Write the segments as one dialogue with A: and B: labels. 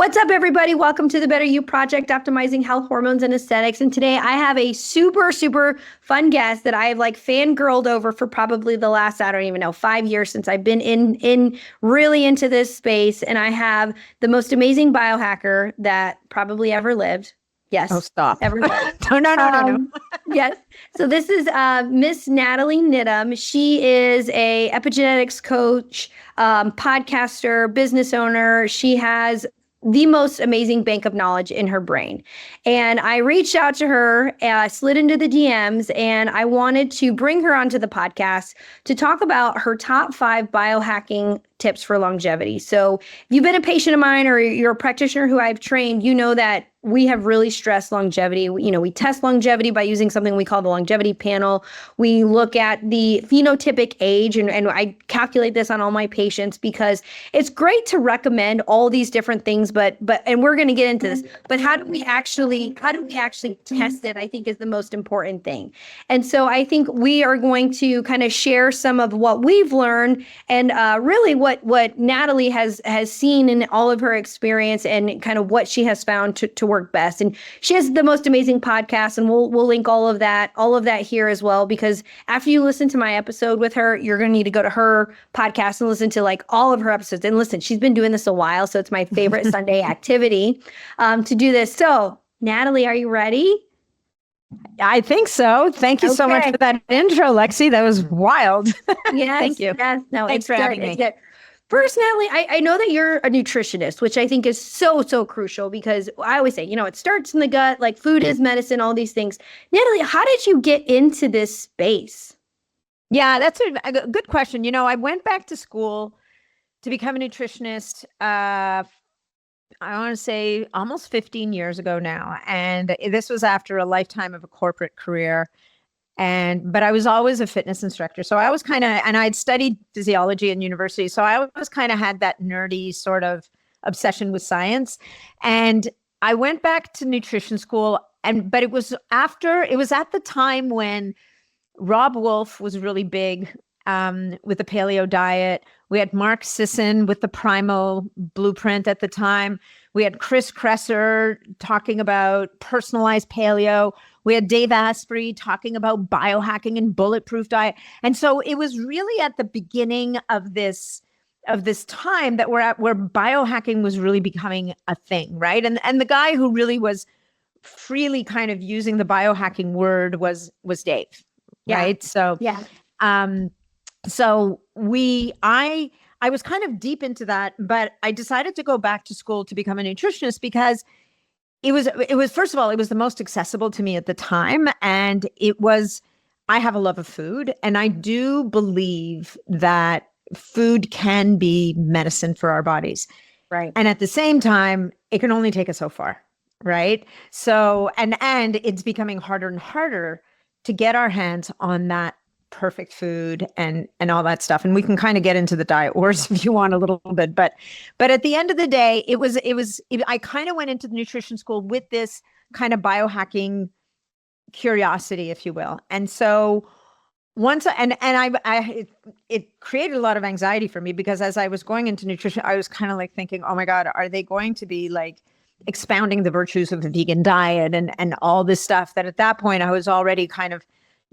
A: What's up, everybody? Welcome to the Better You Project, optimizing health, hormones, and aesthetics. And today I have a super, super fun guest that I have fangirled over for probably the last, I don't even know, 5 years since I've been in really into this space. And I have the most amazing biohacker that probably ever lived. Yes.
B: Oh, stop.
A: Ever lived.
B: No.
A: Yes. So this is Miss Nathalie Niddam. She is a epigenetics coach, podcaster, business owner. She has the most amazing bank of knowledge in her brain. And I reached out to her, slid into the DMs, and I wanted to bring her onto the podcast to talk about her top 5 biohacking tips for longevity. So if you've been a patient of mine or you're a practitioner who I've trained, you know that we have really stressed longevity. We test longevity by using something we call the longevity panel. We look at the phenotypic age, and I calculate this on all my patients because it's great to recommend all these different things, but and we're going to get into this, but how do we actually test it, I think, is the most important thing. And so I think we are going to kind of share some of what we've learned and really what Natalie has seen in all of her experience and kind of what she has found to work best. And she has the most amazing podcast, and we'll link all of that here as well, because after you listen to my episode with her, you're going to need to go to her podcast and listen to all of her episodes. And listen, she's been doing this a while, so it's my favorite Sunday activity to do this. So Natalie, are you ready?
B: I think so. Thank you so much for that intro, Lexi. That was wild.
A: Yes.
B: Thank you.
A: Yes. No,
B: Thanks for having me.
A: First, Natalie, I know that you're a nutritionist, which I think is so, so crucial because I always say, it starts in the gut, like food is medicine, all these things. Natalie, how did you get into this space?
B: Yeah, that's a good question. I went back to school to become a nutritionist, I want to say almost 15 years ago now. And this was after a lifetime of a corporate career. But I was always a fitness instructor. So I was and I'd studied physiology in university. So I always kind of had that nerdy sort of obsession with science. And I went back to nutrition school. But it was at the time when Rob Wolf was really big with the paleo diet. We had Mark Sisson with the Primo blueprint at the time. We had Chris Kresser talking about personalized paleo. We had Dave Asprey talking about biohacking and bulletproof diet. And so it was really at the beginning of this time that we're at where biohacking was really becoming a thing, right? And the guy who really was freely kind of using the biohacking word was Dave, right? So
A: yeah.
B: I was kind of deep into that, but I decided to go back to school to become a nutritionist because it was first of all, it was the most accessible to me at the time. And I have a love of food, and I do believe that food can be medicine for our bodies.
A: Right.
B: And at the same time, it can only take us so far. Right. So, and it's becoming harder and harder to get our hands on that perfect food and all that stuff. And we can kind of get into the diet wars if you want a little bit, but at the end of the day, I kind of went into the nutrition school with this kind of biohacking curiosity, if you will. And so it created a lot of anxiety for me because as I was going into nutrition, I was kind of thinking, oh my God, are they going to be expounding the virtues of the vegan diet and all this stuff that at that point I was already kind of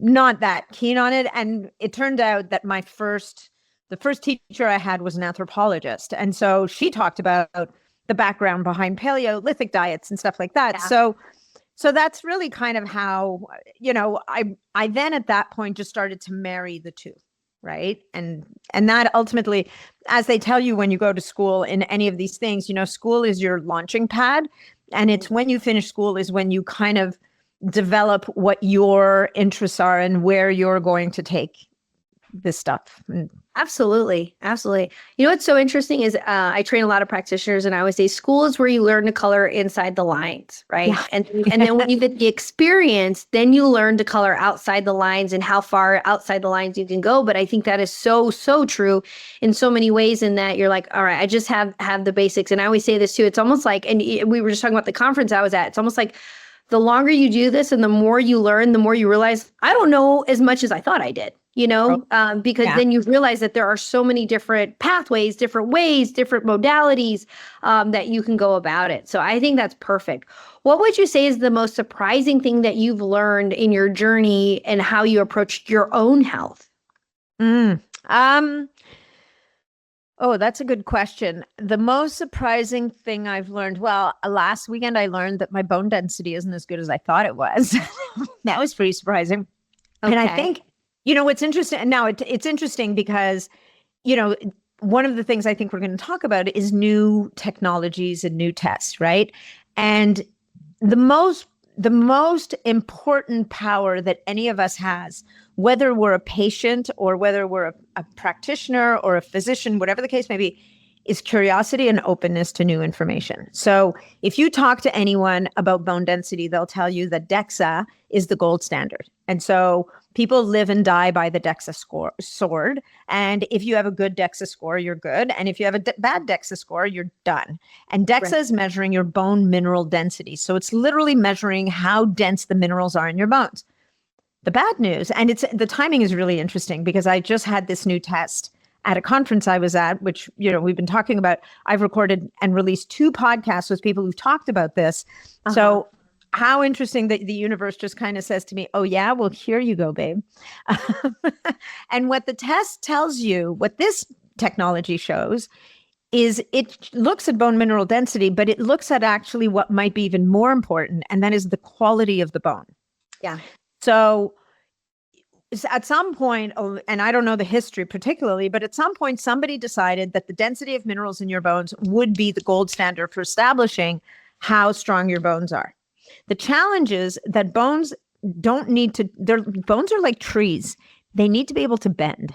B: not that keen on it. And it turned out that the first teacher I had was an anthropologist. And so she talked about the background behind Paleolithic diets and stuff like that.
A: Yeah.
B: So that's really kind of how, I then at that point just started to marry the two. Right. And that ultimately, as they tell you when you go to school in any of these things, school is your launching pad. And it's when you finish school is when you kind of develop what your interests are and where you're going to take this stuff.
A: Absolutely. Absolutely. What's so interesting is I train a lot of practitioners, and I always say school is where you learn to color inside the lines, right? Yeah. And then when you get the experience, then you learn to color outside the lines and how far outside the lines you can go. But I think that is so, so true in so many ways, in that you're like, all right, I just have the basics. And I always say this too. It's almost like, and we were just talking about the conference I was at, it's almost like the longer you do this and the more you learn, the more you realize, I don't know as much as I thought I did. because then you realize that there are so many different pathways, different ways, different modalities that you can go about it. So I think that's perfect. What would you say is the most surprising thing that you've learned in your journey and how you approached your own health?
B: Oh, that's a good question. The most surprising thing I've learned, well, last weekend I learned that my bone density isn't as good as I thought it was. That was pretty surprising.
A: Okay.
B: And I think, what's interesting now, it's interesting because, one of the things I think we're going to talk about is new technologies and new tests, right? And the most important power that any of us has, whether we're a patient or whether we're a practitioner or a physician, whatever the case may be, is curiosity and openness to new information. So if you talk to anyone about bone density, they'll tell you that DEXA is the gold standard. And so people live and die by the DEXA sword. And if you have a good DEXA score, you're good. And if you have a bad DEXA score, you're done. And DEXA is measuring your bone mineral density. So it's literally measuring how dense the minerals are in your bones. The bad news, and the timing is really interesting because I just had this new test at a conference I was at, which, we've been talking about. I've recorded and released 2 podcasts with people who've talked about this. So how interesting that the universe just kind of says to me, oh yeah, well, here you go, babe. And what the test tells you, what this technology shows, is it looks at bone mineral density, but it looks at actually what might be even more important, and that is the quality of the bone.
A: Yeah.
B: So at some point, and I don't know the history particularly, but at some point somebody decided that the density of minerals in your bones would be the gold standard for establishing how strong your bones are. The challenge is that bones bones are like trees. They need to be able to bend.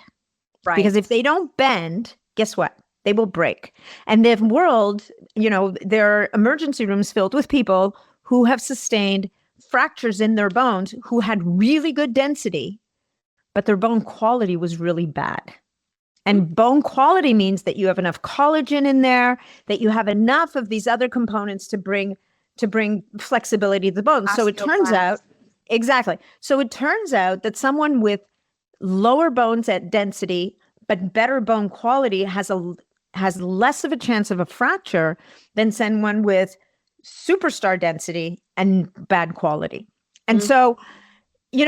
B: Right. Because if they don't bend, guess what? They will break. And the world, there are emergency rooms filled with people who have sustained fractures in their bones who had really good density, but their bone quality was really bad. And bone quality means that you have enough collagen in there, that you have enough of these other components to bring flexibility to the bones. So it turns out, exactly. So it turns out that someone with lower bones at density, but better bone quality has less of a chance of a fracture than someone with superstar density and bad quality. And so, we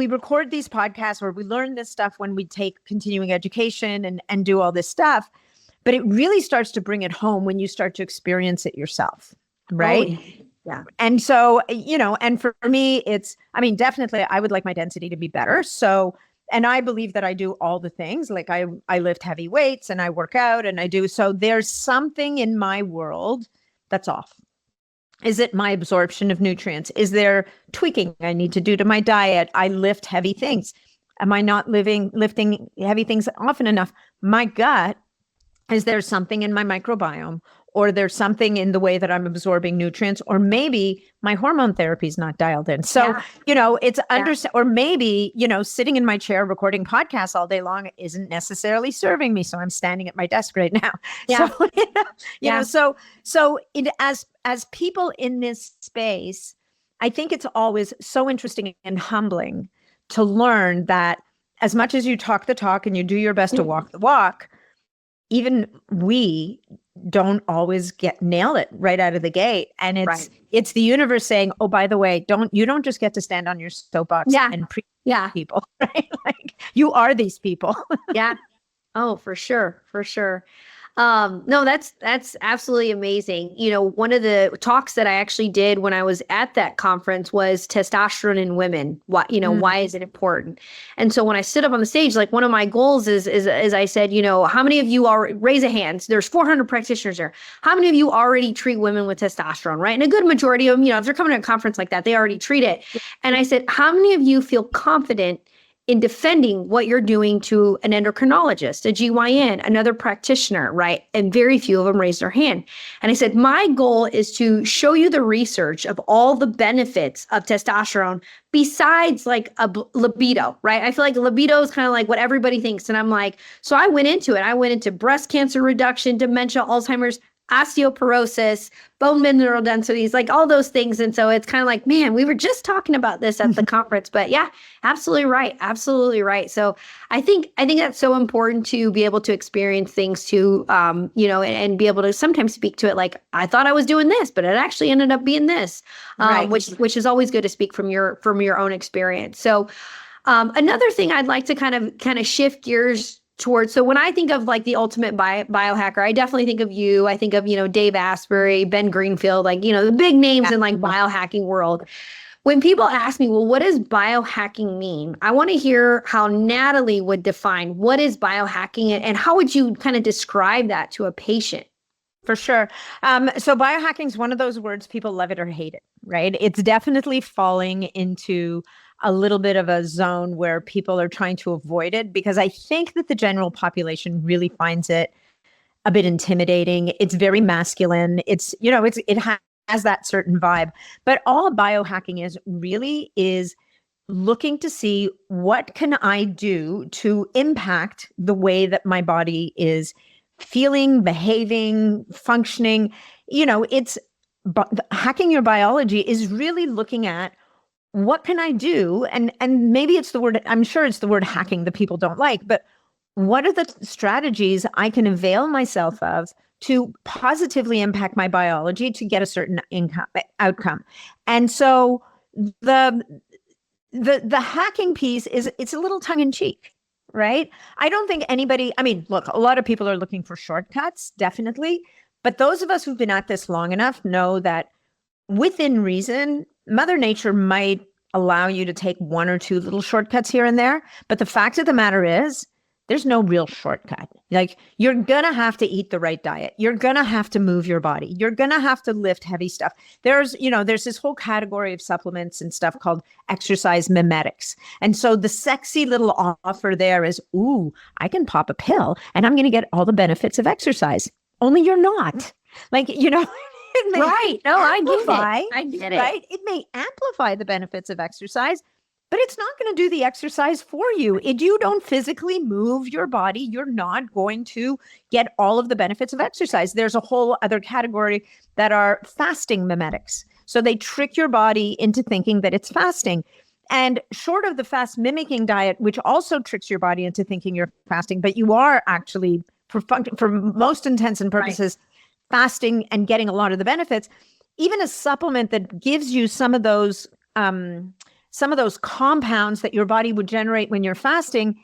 B: record these podcasts where we learn this stuff when we take continuing education and do all this stuff, but it really starts to bring it home when you start to experience it yourself. Right.
A: Oh, yeah.
B: And so, and for me, definitely I would like my density to be better. So, and I believe that I do all the things, like I lift heavy weights and I work out and I do. So there's something in my world that's off. Is it my absorption of nutrients? Is there tweaking I need to do to my diet? I lift heavy things. Am I not lifting heavy things often enough? My gut, is there something in my microbiome, or there's something in the way that I'm absorbing nutrients, or maybe my hormone therapy is not dialed in. So, it's or maybe, sitting in my chair recording podcasts all day long isn't necessarily serving me. So I'm standing at my desk right now. Yeah. So, as people in this space, I think it's always so interesting and humbling to learn that as much as you talk the talk and you do your best to walk the walk, even we don't always nail it right out of the gate. And it's the universe saying, oh, by the way, you don't just get to stand on your soapbox and preach people, right? Like, you are these people.
A: Yeah. Oh, for sure. For sure. No, that's absolutely amazing. One of the talks that I actually did when I was at that conference was testosterone in women. Why is it important? And so when I stood up on the stage, like, one of my goals is I said, how many of you raise a hand? There's 400 practitioners there. How many of you already treat women with testosterone, right? And a good majority of them, if they're coming to a conference like that, they already treat it. And I said, how many of you feel confident in defending what you're doing to an endocrinologist, a GYN, another practitioner, right? And very few of them raised their hand. And I said, my goal is to show you the research of all the benefits of testosterone besides like a libido, right? I feel like libido is kind of like what everybody thinks. And I'm like, so I went into it. I went into breast cancer reduction, dementia, Alzheimer's. osteoporosis, bone mineral densities, like all those things. And so it's kind of like, man, we were just talking about this at the conference, but yeah, absolutely right. Absolutely right. So I think that's so important to be able to experience things to, and be able to sometimes speak to it. Like, I thought I was doing this, but it actually ended up being this,
B: Right.
A: which is always good to speak from your own experience. So another thing I'd like to kind of shift gears towards. So when I think of like the ultimate biohacker, I definitely think of you. I think of, Dave Asprey, Ben Greenfield, like, the big names in like biohacking world. When people ask me, well, what does biohacking mean? I want to hear how Natalie would define what is biohacking, and how would you kind of describe that to a patient?
B: For sure. So biohacking is one of those words, people love it or hate it, right? It's definitely falling into a little bit of a zone where people are trying to avoid it, because I think that the general population really finds it a bit intimidating. It's very masculine. It has that certain vibe. But all biohacking is looking to see, what can I do to impact the way that my body is feeling, behaving, functioning. Hacking your biology is really looking at, what can I do? And maybe it's the word, I'm sure it's the word hacking that people don't like, but what are the strategies I can avail myself of to positively impact my biology to get a certain outcome? And so the hacking piece it's a little tongue in cheek, right? I don't think look, a lot of people are looking for shortcuts, definitely. But those of us who've been at this long enough know that within reason, Mother Nature might allow you to take one or two little shortcuts here and there. But the fact of the matter is, there's no real shortcut. Like, you're going to have to eat the right diet. You're going to have to move your body. You're going to have to lift heavy stuff. There's this whole category of supplements and stuff called exercise mimetics. And so the sexy little offer there is, ooh, I can pop a pill and I'm going to get all the benefits of exercise. Only you're not. Like,
A: Right. No, I get it.
B: Right. It may amplify the benefits of exercise, but it's not going to do the exercise for you. If you don't physically move your body, you're not going to get all of the benefits of exercise. There's a whole other category that are fasting mimetics. So they trick your body into thinking that it's fasting. And short of the fast mimicking diet, which also tricks your body into thinking you're fasting, but you are actually, for most intents and purposes, fasting and getting a lot of the benefits. Even a supplement that gives you some of those compounds that your body would generate when you're fasting,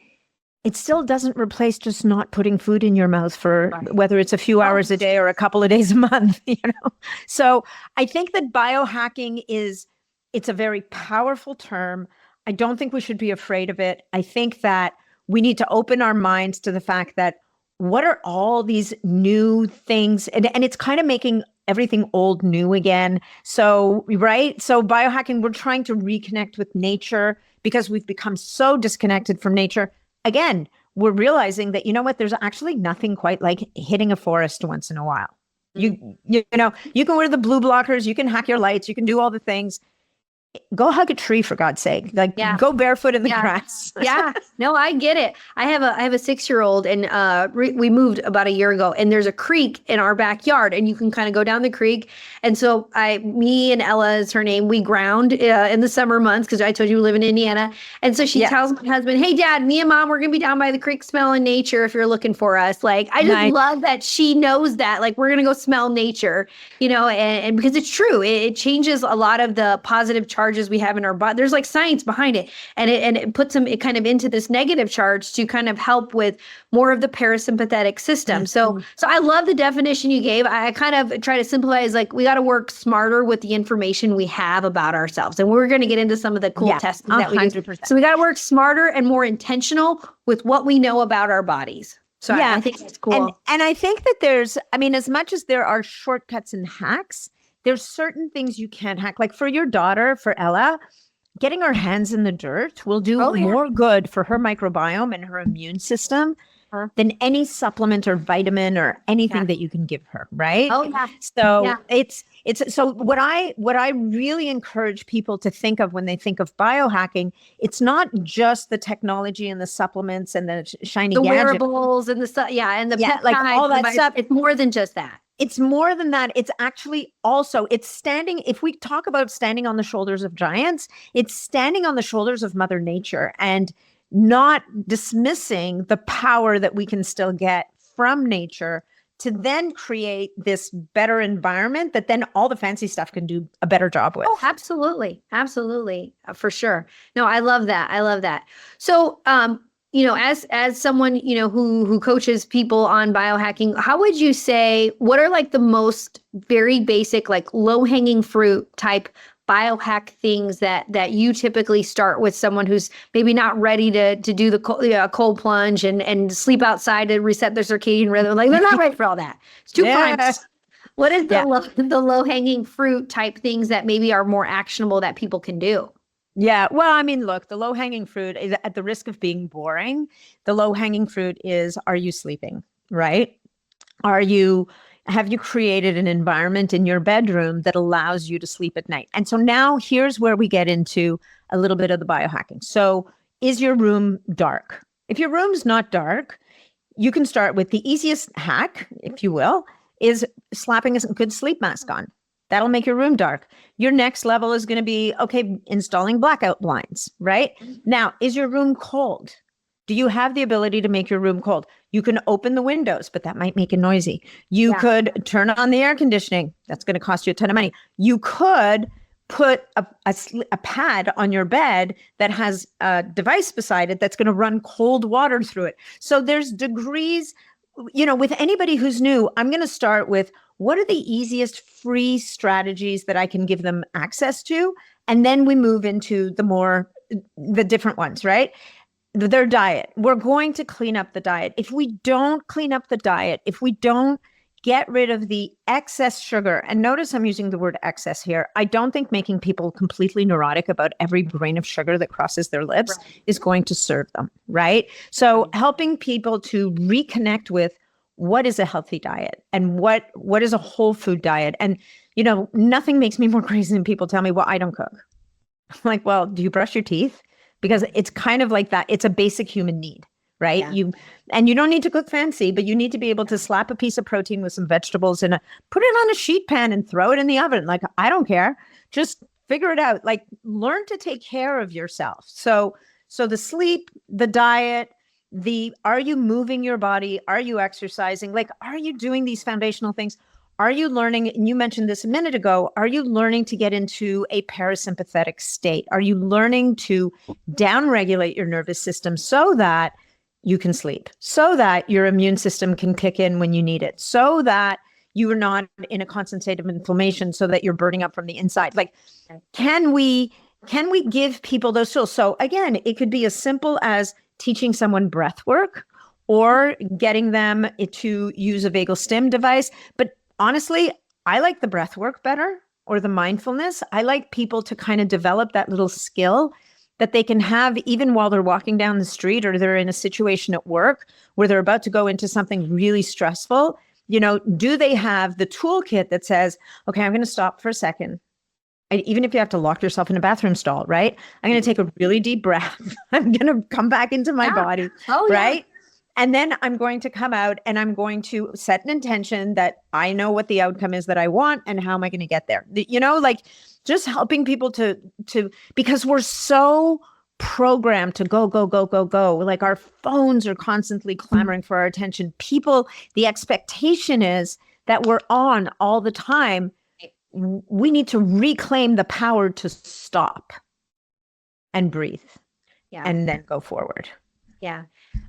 B: it still doesn't replace just not putting food in your mouth for whether it's a few hours a day or a couple of days a month. So I think that biohacking it's a very powerful term. I don't think we should be afraid of it. I think that we need to open our minds to the fact that, what are all these new things? And it's kind of making everything old new again. So, right. So biohacking, we're trying to reconnect with nature because we've become so disconnected from nature. Again, we're realizing that, there's actually nothing quite like hitting a forest once in a while. You can wear the blue blockers, you can hack your lights, you can do all the things. Go hug a tree, for God's sake. Go barefoot in the grass.
A: Yeah. No, I get it. I have a 6-year-old, and we moved about a year ago, and there's a creek in our backyard, and you can kind of go down the creek. And so me and Ella is her name, we ground in the summer months, because I told you we live in Indiana. And so she tells my husband, hey, Dad, me and Mom, we're going to be down by the creek smelling nature if you're looking for us. Like, I just love that she knows that. Like, we're going to go smell nature, and because it's true. It changes a lot of the positive charges we have in our body. There's like science behind it, and it puts them kind of into this negative charge to kind of help with more of the parasympathetic system.
B: Mm-hmm.
A: So I love the definition you gave. I kind of try to simplify as like, we got to work smarter with the information we have about ourselves, and we're going to get into some of the cool testing that we do. So we got to work smarter and more intentional with what we know about our bodies. So I think that's cool.
B: And I think that there's, as much as there are shortcuts and hacks, there's certain things you can't hack. Like for your daughter, for Ella, getting her hands in the dirt will do more good for her microbiome and her immune system than any supplement or vitamin or anything that you can give her, right?
A: Oh yeah.
B: So it's so what I really encourage people to think of when they think of biohacking, it's not just the technology and the supplements and the shiny
A: the
B: gadget.
A: wearables and the stuff, and the peptides,
B: like all that stuff.
A: It's more than just that.
B: It's more than that. It's actually also, it's standing, if we talk about standing on the shoulders of giants, it's standing on the shoulders of Mother Nature and not dismissing the power that we can still get from nature to then create this better environment that then all the fancy stuff can do a better job with.
A: Oh, absolutely. Absolutely. For sure. No, I love that. I love that. So, as someone, who coaches people on biohacking, how would you say, what are like the most very basic, like low hanging fruit type biohack things that you typically start with someone who's maybe not ready to do the cold plunge and sleep outside to reset their circadian rhythm? Like they're not ready for all that. It's too primes. What is the low hanging fruit type things that maybe are more actionable that people can do?
B: Yeah. Well, I mean, look, the low hanging fruit is, at the risk of being boring, the low hanging fruit is, are you sleeping? Right? Have you created an environment in your bedroom that allows you to sleep at night? And so now here's where we get into a little bit of the biohacking. So is your room dark? If your room's not dark, you can start with the easiest hack, if you will, is slapping a good sleep mask on. That'll make your room dark. Your next level is going to be, okay, installing blackout blinds, right? Now, is your room cold? Do you have the ability to make your room cold? You can open the windows, but that might make it noisy. You could turn on the air conditioning. That's going to cost you a ton of money. You could put a pad on your bed that has a device beside it that's going to run cold water through it. So there's degrees, with anybody who's new, I'm going to start with, what are the easiest free strategies that I can give them access to? And then we move into the different ones, right? Their diet. We're going to clean up the diet. If we don't clean up the diet, if we don't get rid of the excess sugar, and notice I'm using the word excess here. I don't think making people completely neurotic about every grain of sugar that crosses their lips is going to serve them, right? So helping people to reconnect with what is a healthy diet and what is a whole food diet. And, nothing makes me more crazy than people tell me, well, I don't cook. I'm like, well, do you brush your teeth? Because it's kind of like that. It's a basic human need, right? Yeah. You don't need to cook fancy, but you need to be able to slap a piece of protein with some vegetables and put it on a sheet pan and throw it in the oven. Like, I don't care. Just figure it out. Like, learn to take care of yourself. So the sleep, the diet, are you moving your body? Are you exercising? Like, are you doing these foundational things? Are you learning, and you mentioned this a minute ago, are you learning to get into a parasympathetic state? Are you learning to downregulate your nervous system so that you can sleep, so that your immune system can kick in when you need it, so that you are not in a constant state of inflammation, so that you're burning up from the inside? Like, can we give people those tools? So again, it could be as simple as teaching someone breath work or getting them to use a vagal stim device. But honestly, I like the breath work better, or the mindfulness. I like people to kind of develop that little skill that they can have even while they're walking down the street, or they're in a situation at work where they're about to go into something really stressful. Do they have the toolkit that says, okay, I'm going to stop for a second. Even if you have to lock yourself in a bathroom stall, right? I'm going to take a really deep breath. I'm going to come back into my body, right? Yeah. And then I'm going to come out and I'm going to set an intention that I know what the outcome is that I want and how am I going to get there? Like just helping people to, because we're so programmed to go, go, go, go, go. Like our phones are constantly clamoring for our attention. The expectation is that we're on all the time. We need to reclaim the power to stop and breathe and then go forward.
A: Yeah.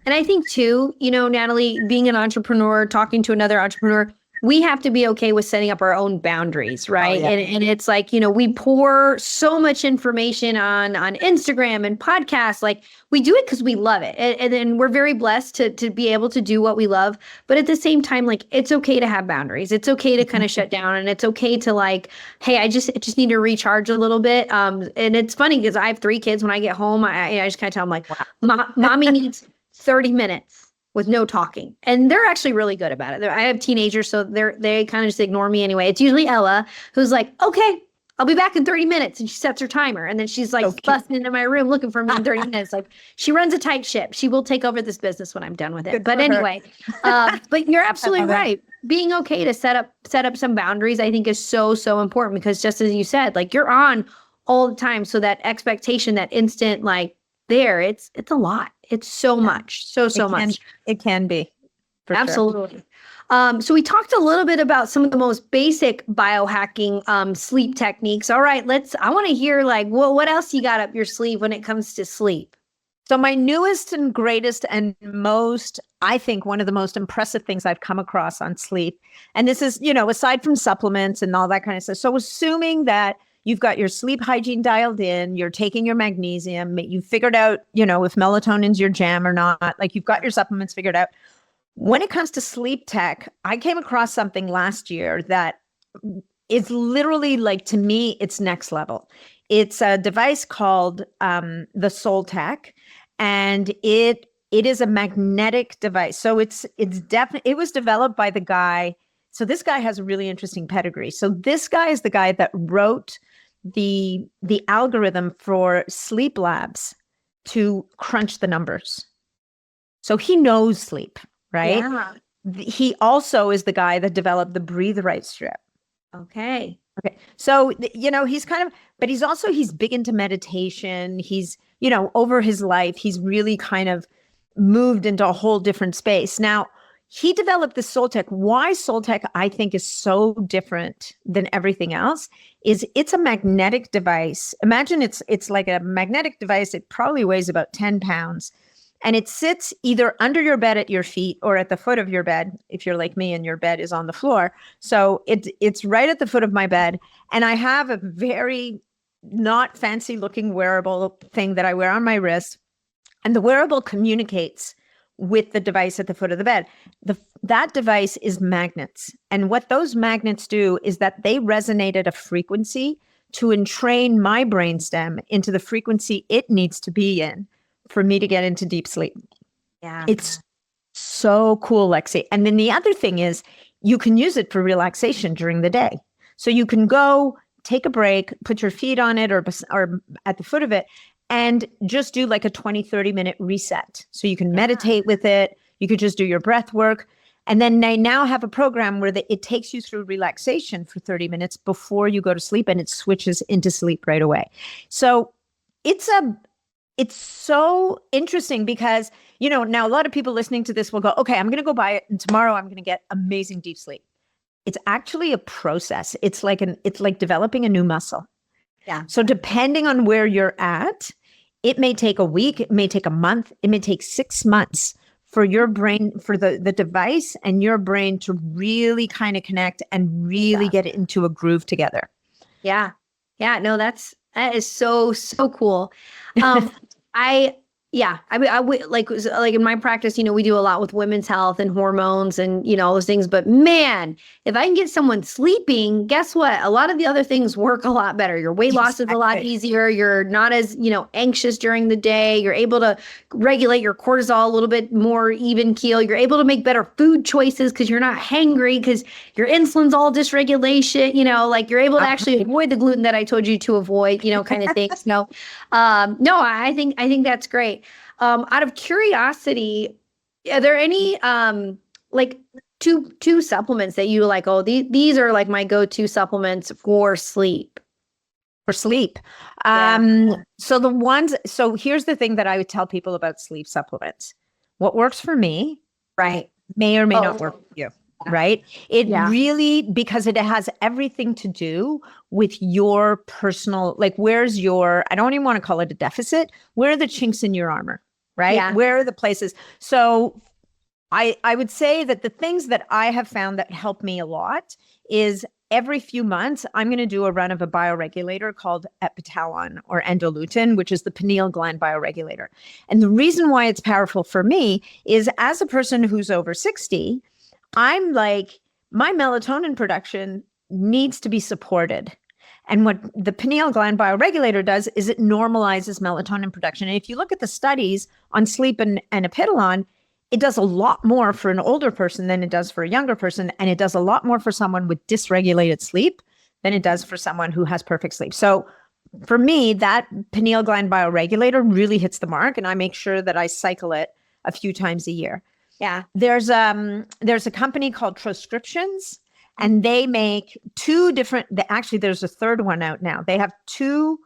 A: And I think too, Natalie, being an entrepreneur, talking to another entrepreneur, we have to be okay with setting up our own boundaries, right? Oh, yeah. And it's like, we pour so much information on Instagram and podcasts. Like we do it because we love it. And then we're very blessed to be able to do what we love. But at the same time, like it's okay to have boundaries. It's okay to kind of shut down, and it's okay to like, hey, I just need to recharge a little bit. And it's funny because I have 3 kids. When I get home, I just kind of tell them like, wow. Mommy needs 30 minutes. With no talking. And they're actually really good about it. I have teenagers, so they kind of just ignore me anyway. It's usually Ella who's like, okay, I'll be back in 30 minutes. And she sets her timer. And then she's like busting into my room looking for me in 30 minutes. Like she runs a tight ship. She will take over this business when I'm done with it. But anyway, but you're absolutely right. being okay to set up some boundaries, I think is so important, because just as you said, like you're on all the time. So that expectation, that instant, like it's a lot. It's so much, so much.
B: It can be. For
A: Absolutely. Sure. So we talked a little bit about some of the most basic biohacking sleep techniques. All right, I want to hear like, what else you got up your sleeve when it comes to sleep?
B: So my newest and greatest and most, I think one of the most impressive things I've come across on sleep, and this is, aside from supplements and all that kind of stuff. So assuming that you've got your sleep hygiene dialed in, you're taking your magnesium, you figured out, if melatonin's your jam or not, like you've got your supplements figured out. When it comes to sleep tech, I came across something last year that is literally, like, to me, it's next level. It's a device called the Soul Tech, and it is a magnetic device. So it was developed by the guy. So this guy has a really interesting pedigree. So this guy is the guy that wrote the algorithm for sleep labs to crunch the numbers. So he knows sleep. Right.
A: Yeah.
B: He also is the guy that developed the Breathe Right strip.
A: Okay.
B: So, he's he's big into meditation. He's, over his life, he's really kind of moved into a whole different space. Now, he developed the Soul Tech. Why Soul Tech, I think, is so different than everything else is it's a magnetic device. Imagine it's like a magnetic device. It probably weighs about 10 pounds. And it sits either under your bed at your feet or at the foot of your bed, if you're like me and your bed is on the floor. So it's right at the foot of my bed. And I have a very not fancy looking wearable thing that I wear on my wrist. And the wearable communicates with the device at the foot of the bed. That device is magnets. And what those magnets do is that they resonate at a frequency to entrain my brainstem into the frequency it needs to be in for me to get into deep sleep.
A: Yeah.
B: It's so cool, Lexi. And then the other thing is you can use it for relaxation during the day. So you can go take a break, put your feet on it or at the foot of it, and just do like a 20, 30-minute reset. So you can meditate with it. You could just do your breath work. And then they now have a program where it takes you through relaxation for 30 minutes before you go to sleep, and it switches into sleep right away. So it's so interesting because, now a lot of people listening to this will go, okay, I'm going to go buy it and tomorrow I'm going to get amazing deep sleep. It's actually a process. It's like developing a new muscle.
A: Yeah.
B: So depending on where you're at, it may take a week, it may take a month, it may take 6 months for your brain, for the device and your brain to really kind of connect and really get into a groove together.
A: Yeah. Yeah. No, that is so cool. I mean, like in my practice, we do a lot with women's health and hormones and, all those things. But man, if I can get someone sleeping, guess what? A lot of the other things work a lot better. Your weight loss is a lot easier. You're not as, anxious during the day. You're able to regulate your cortisol a little bit more even keel. You're able to make better food choices because you're not hangry because your insulin's all dysregulation, like you're able to actually avoid the gluten that I told you to avoid, kind of things. No, I think that's great. Out of curiosity, are there any like two supplements that you like? Oh, these are like my go-to supplements for sleep.
B: For sleep. So here's the thing that I would tell people about sleep supplements. What works for me,
A: right,
B: may or may not work for you. Right. It really, because it has everything to do with your personal, like, where's your, I don't even want to call it a deficit. Where are the chinks in your armor? Right.
A: Yeah.
B: Where are the places? So I would say that the things that I have found that help me a lot is every few months, I'm going to do a run of a bioregulator called epitalon or endolutin, which is the pineal gland bioregulator. And the reason why it's powerful for me is as a person who's over 60, I'm like, my melatonin production needs to be supported. And what the pineal gland bioregulator does is it normalizes melatonin production. And if you look at the studies on sleep and epitalon, it does a lot more for an older person than it does for a younger person. And it does a lot more for someone with dysregulated sleep than it does for someone who has perfect sleep. So for me, that pineal gland bioregulator really hits the mark. And I make sure that I cycle it a few times a year.
A: Yeah.
B: There's a company called Transcriptions, and they make two different, actually there's a third one out now. They have two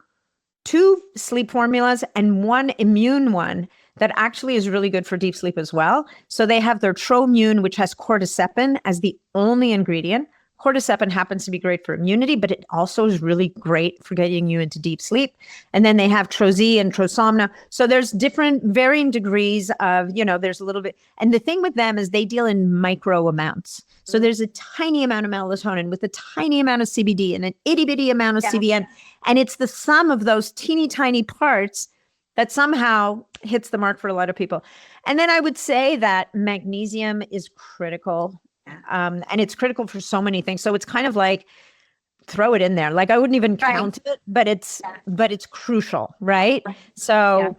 B: sleep formulas and one immune one that actually is really good for deep sleep as well. So they have their Tromune, which has cordycepin as the only ingredient. Cordycepin happens to be great for immunity, but it also is really great for getting you into deep sleep. And then they have Troz and Trosomna. So there's different varying degrees of, there's a little bit. And the thing with them is they deal in micro amounts. So there's a tiny amount of melatonin with a tiny amount of CBD and an itty bitty amount of CBN. And it's the sum of those teeny tiny parts that somehow hits the mark for a lot of people. And then I would say that magnesium is critical. And it's critical for so many things. So it's kind of like throw it in there. Like I wouldn't even count it, but it's crucial, right? So,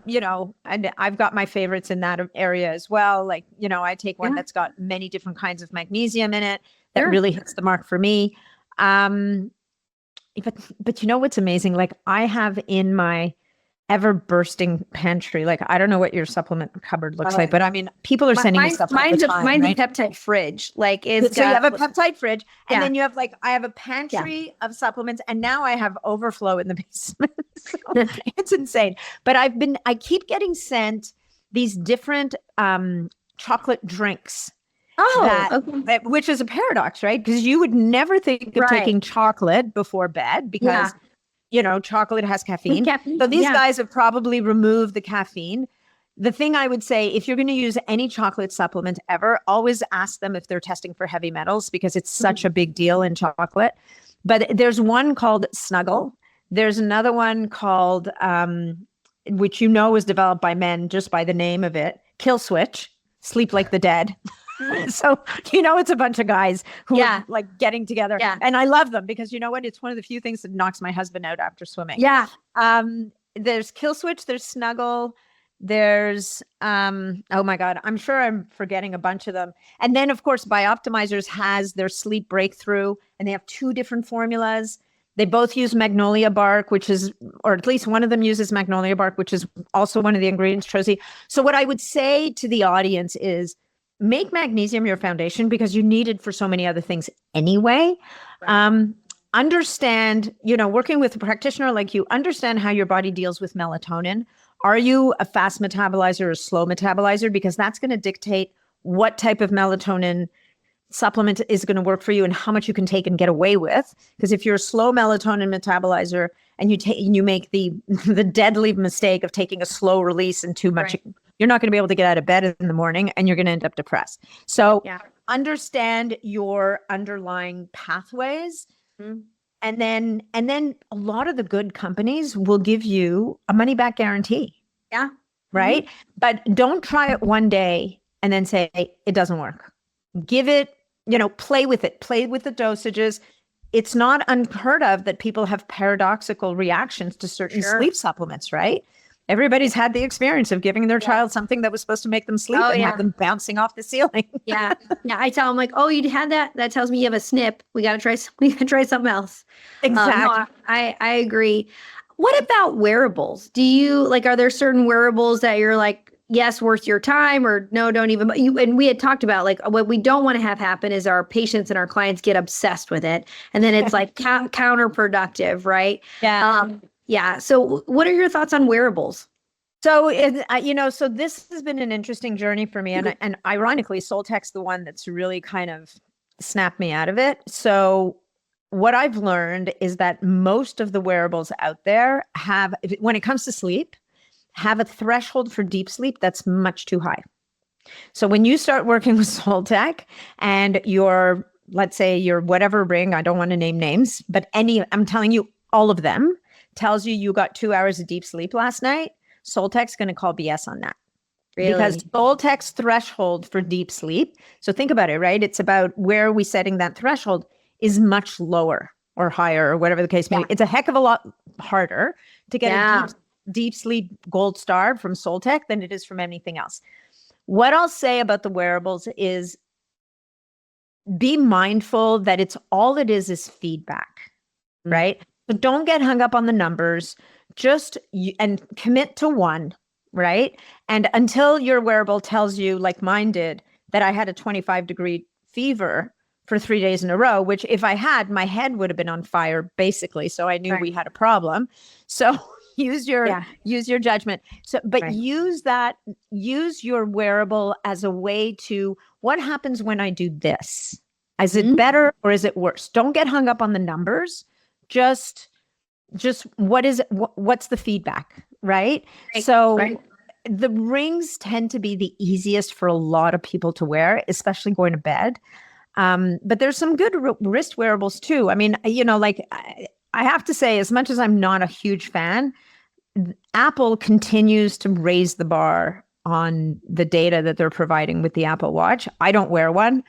B: and I've got my favorites in that area as well. Like, I take one that's got many different kinds of magnesium in it that really hits the mark for me. But you know what's amazing? Like I have in my ever bursting pantry. Like, I don't know what your supplement cupboard looks like, but I mean, people are sending me stuff all the time.
A: Mine's
B: right?
A: a peptide fridge. Like
B: So you have a peptide fridge, and then you have I have a pantry of supplements, and now I have overflow in the basement. So it's insane. But I keep getting sent these different chocolate drinks. Which is a paradox, right? Because you would never think of taking chocolate before bed because chocolate has caffeine. So these guys have probably removed the caffeine. The thing I would say, if you're going to use any chocolate supplement ever, always ask them if they're testing for heavy metals because it's such a big deal in chocolate. But there's one called Snuggle. There's another one called, which was developed by men just by the name of it, Kill Switch, Sleep Like the Dead. So, it's a bunch of guys who are like getting together. Yeah. And I love them because you know what? It's one of the few things that knocks my husband out after swimming.
A: Yeah.
B: There's Kill Switch, there's Snuggle, there's, oh my God, I'm sure I'm forgetting a bunch of them. And then of course, Bioptimizers has their sleep breakthrough and they have two different formulas. They both use magnolia bark, or at least one of them uses magnolia bark, which is also one of the ingredients, Troz. So what I would say to the audience is, make magnesium your foundation because you need it for so many other things anyway. Right. Understand, working with a practitioner like you, understand how your body deals with melatonin. Are you a fast metabolizer or a slow metabolizer? Because that's going to dictate what type of melatonin supplement is going to work for you and how much you can take and get away with. Because if you're a slow melatonin metabolizer and you make the deadly mistake of taking a slow release and too much, you're not going to be able to get out of bed in the morning and you're going to end up depressed. So understand your underlying pathways. Mm-hmm. And then a lot of the good companies will give you a money back guarantee. Yeah. Right. Mm-hmm. But don't try it one day and then say it doesn't work. Give it, play with it, play with the dosages. It's not unheard of that people have paradoxical reactions to certain sleep supplements, right? Everybody's had the experience of giving their child something that was supposed to make them sleep and have them bouncing off the ceiling.
A: Yeah. I tell them like, oh, you had that? That tells me you have a SNP. We got to try something else.
B: Exactly.
A: No, I agree. What about wearables? Do you are there certain wearables that you're like, yes, worth your time, or no, don't even? And we had talked about what we don't want to have happen is our patients and our clients get obsessed with it. And then it's counterproductive, right? Yeah. So what are your thoughts on wearables?
B: So, so this has been an interesting journey for me. And ironically, Soltech's the one that's really kind of snapped me out of it. So what I've learned is that most of the wearables out there when it comes to sleep, have a threshold for deep sleep that's much too high. So when you start working with Soltech and let's say your whatever ring, I don't want to name names, but I'm telling you, all of them tells you got 2 hours of deep sleep last night, Soltech's going to call BS on that. Really? Because Soltech's threshold for deep sleep, so think about it, right? It's about where are we setting that threshold is much lower or higher or whatever the case may be. It's a heck of a lot harder to get a deep sleep gold star from Soltech than it is from anything else. What I'll say about the wearables is be mindful that it is feedback, right? So don't get hung up on the numbers, and commit to one, right? And until your wearable tells you, like mine did, that I had a 25-degree fever for 3 days in a row, which if I had, my head would have been on fire basically. So I knew we had a problem. So use your judgment. So, but use your wearable as a way to, what happens when I do this? Is it better or is it worse? Don't get hung up on the numbers. Just what is it? What's the feedback? Right. So the rings tend to be the easiest for a lot of people to wear, especially going to bed. But there's some good wrist wearables too. I mean, like I have to say, as much as I'm not a huge fan, Apple continues to raise the bar on the data that they're providing with the Apple Watch. I don't wear one.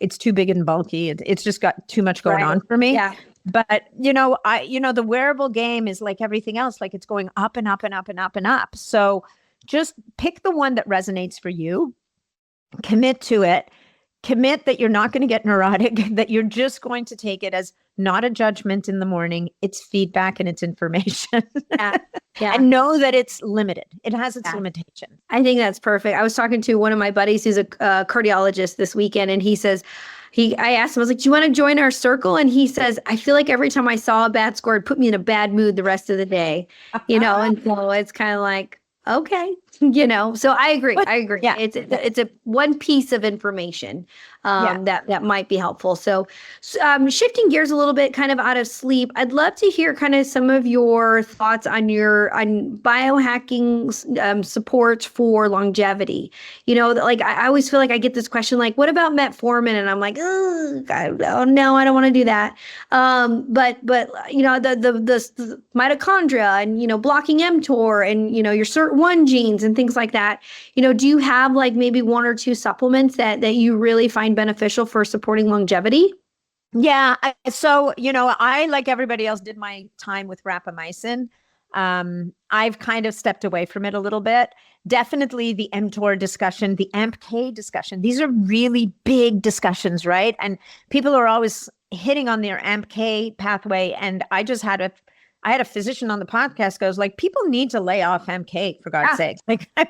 B: It's too big and bulky. It's just got too much going on for me.
A: Yeah.
B: But the wearable game is like everything else, like it's going up and up and up and up and up. So just pick the one that resonates for you, commit to it, commit that you're not going to get neurotic, that you're just going to take it as not a judgment in the morning. It's feedback and it's information. And know that it's limited. It has its limitation.
A: I think that's perfect. I was talking to one of my buddies who's a cardiologist this weekend, and he says, I asked him, I was like, do you want to join our circle? And he says, I feel like every time I saw a bad score, it put me in a bad mood the rest of the day, and so it's kind of like, okay, so I agree. Yeah. It's a one piece of information that might be helpful. So shifting gears a little bit, kind of out of sleep, I'd love to hear kind of some of your thoughts on biohacking support for longevity. Like I always feel like I get this question, like, what about metformin? And I'm like, oh no, I don't want to do that. But the mitochondria and, blocking mTOR and, your SIRT1 genes and things like that. Do you have like maybe one or two supplements that you really find beneficial for supporting longevity?
B: Yeah. So, I, like everybody else, did my time with rapamycin. I've kind of stepped away from it a little bit. Definitely the mTOR discussion, the AMP-K discussion. These are really big discussions, right? And people are always hitting on their AMP-K pathway. And I had a physician on the podcast goes like, people need to lay off AMP-K for God's sake. Like, I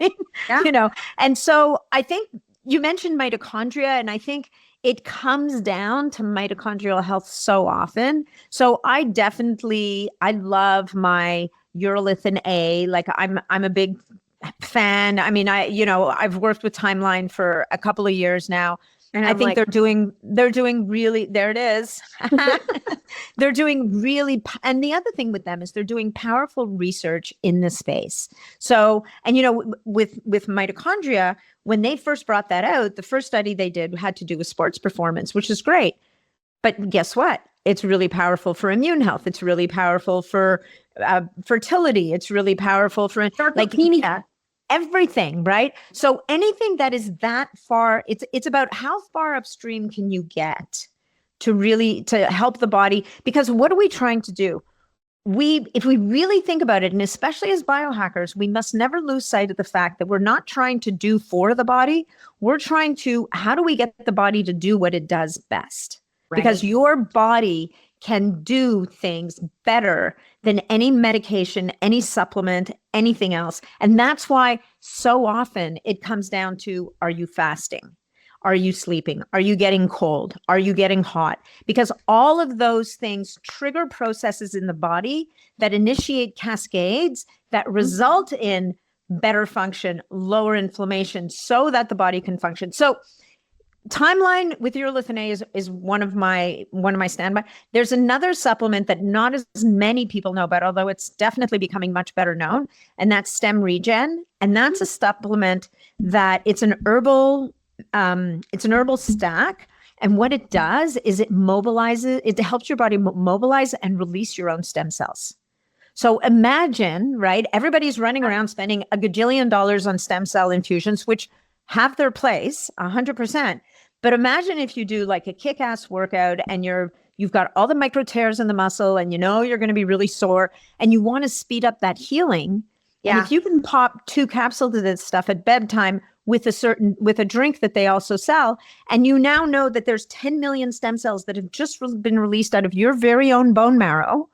B: mean, and so I think you mentioned mitochondria, and I think it comes down to mitochondrial health so often. So I love my urolithin A. Like I'm a big fan. I mean, I've worked with Timeline for a couple of years now. And I think they're doing really, there it is. They're doing really, and the other thing with them is they're doing powerful research in the space. So, and with mitochondria, when they first brought that out, the first study they did had to do with sports performance, which is great. But guess what? It's really powerful for immune health. It's really powerful for fertility. It's really powerful for
A: sarcopenia.
B: Everything, right? So anything that is that far, it's about how far upstream can you get to help the body? Because what are we trying to do? If we really think about it, and especially as biohackers, we must never lose sight of the fact that we're not trying to do for the body. We're trying to, how do we get the body to do what it does best? Right. Because your body can do things better than any medication, any supplement, anything else. And that's why so often it comes down to, are you fasting? Are you sleeping? Are you getting cold? Are you getting hot? Because all of those things trigger processes in the body that initiate cascades that result in better function, lower inflammation, so that the body can function. So Timeline with urolithin A is one of my standby. There's another supplement that not as many people know about, although it's definitely becoming much better known, and that's Stem Regen. And that's a supplement that it's an herbal stack. And what it does is it helps your body mobilize and release your own stem cells. So imagine, right? Everybody's running around spending $1 gajillion on stem cell infusions, which have their place 100%. But imagine if you do like a kick-ass workout and you've got all the micro tears in the muscle and you're going to be really sore and you want to speed up that healing. Yeah. And if you can pop 2 capsules of this stuff at bedtime with a drink that they also sell, and you now know that there's 10 million stem cells that have just been released out of your very own bone marrow,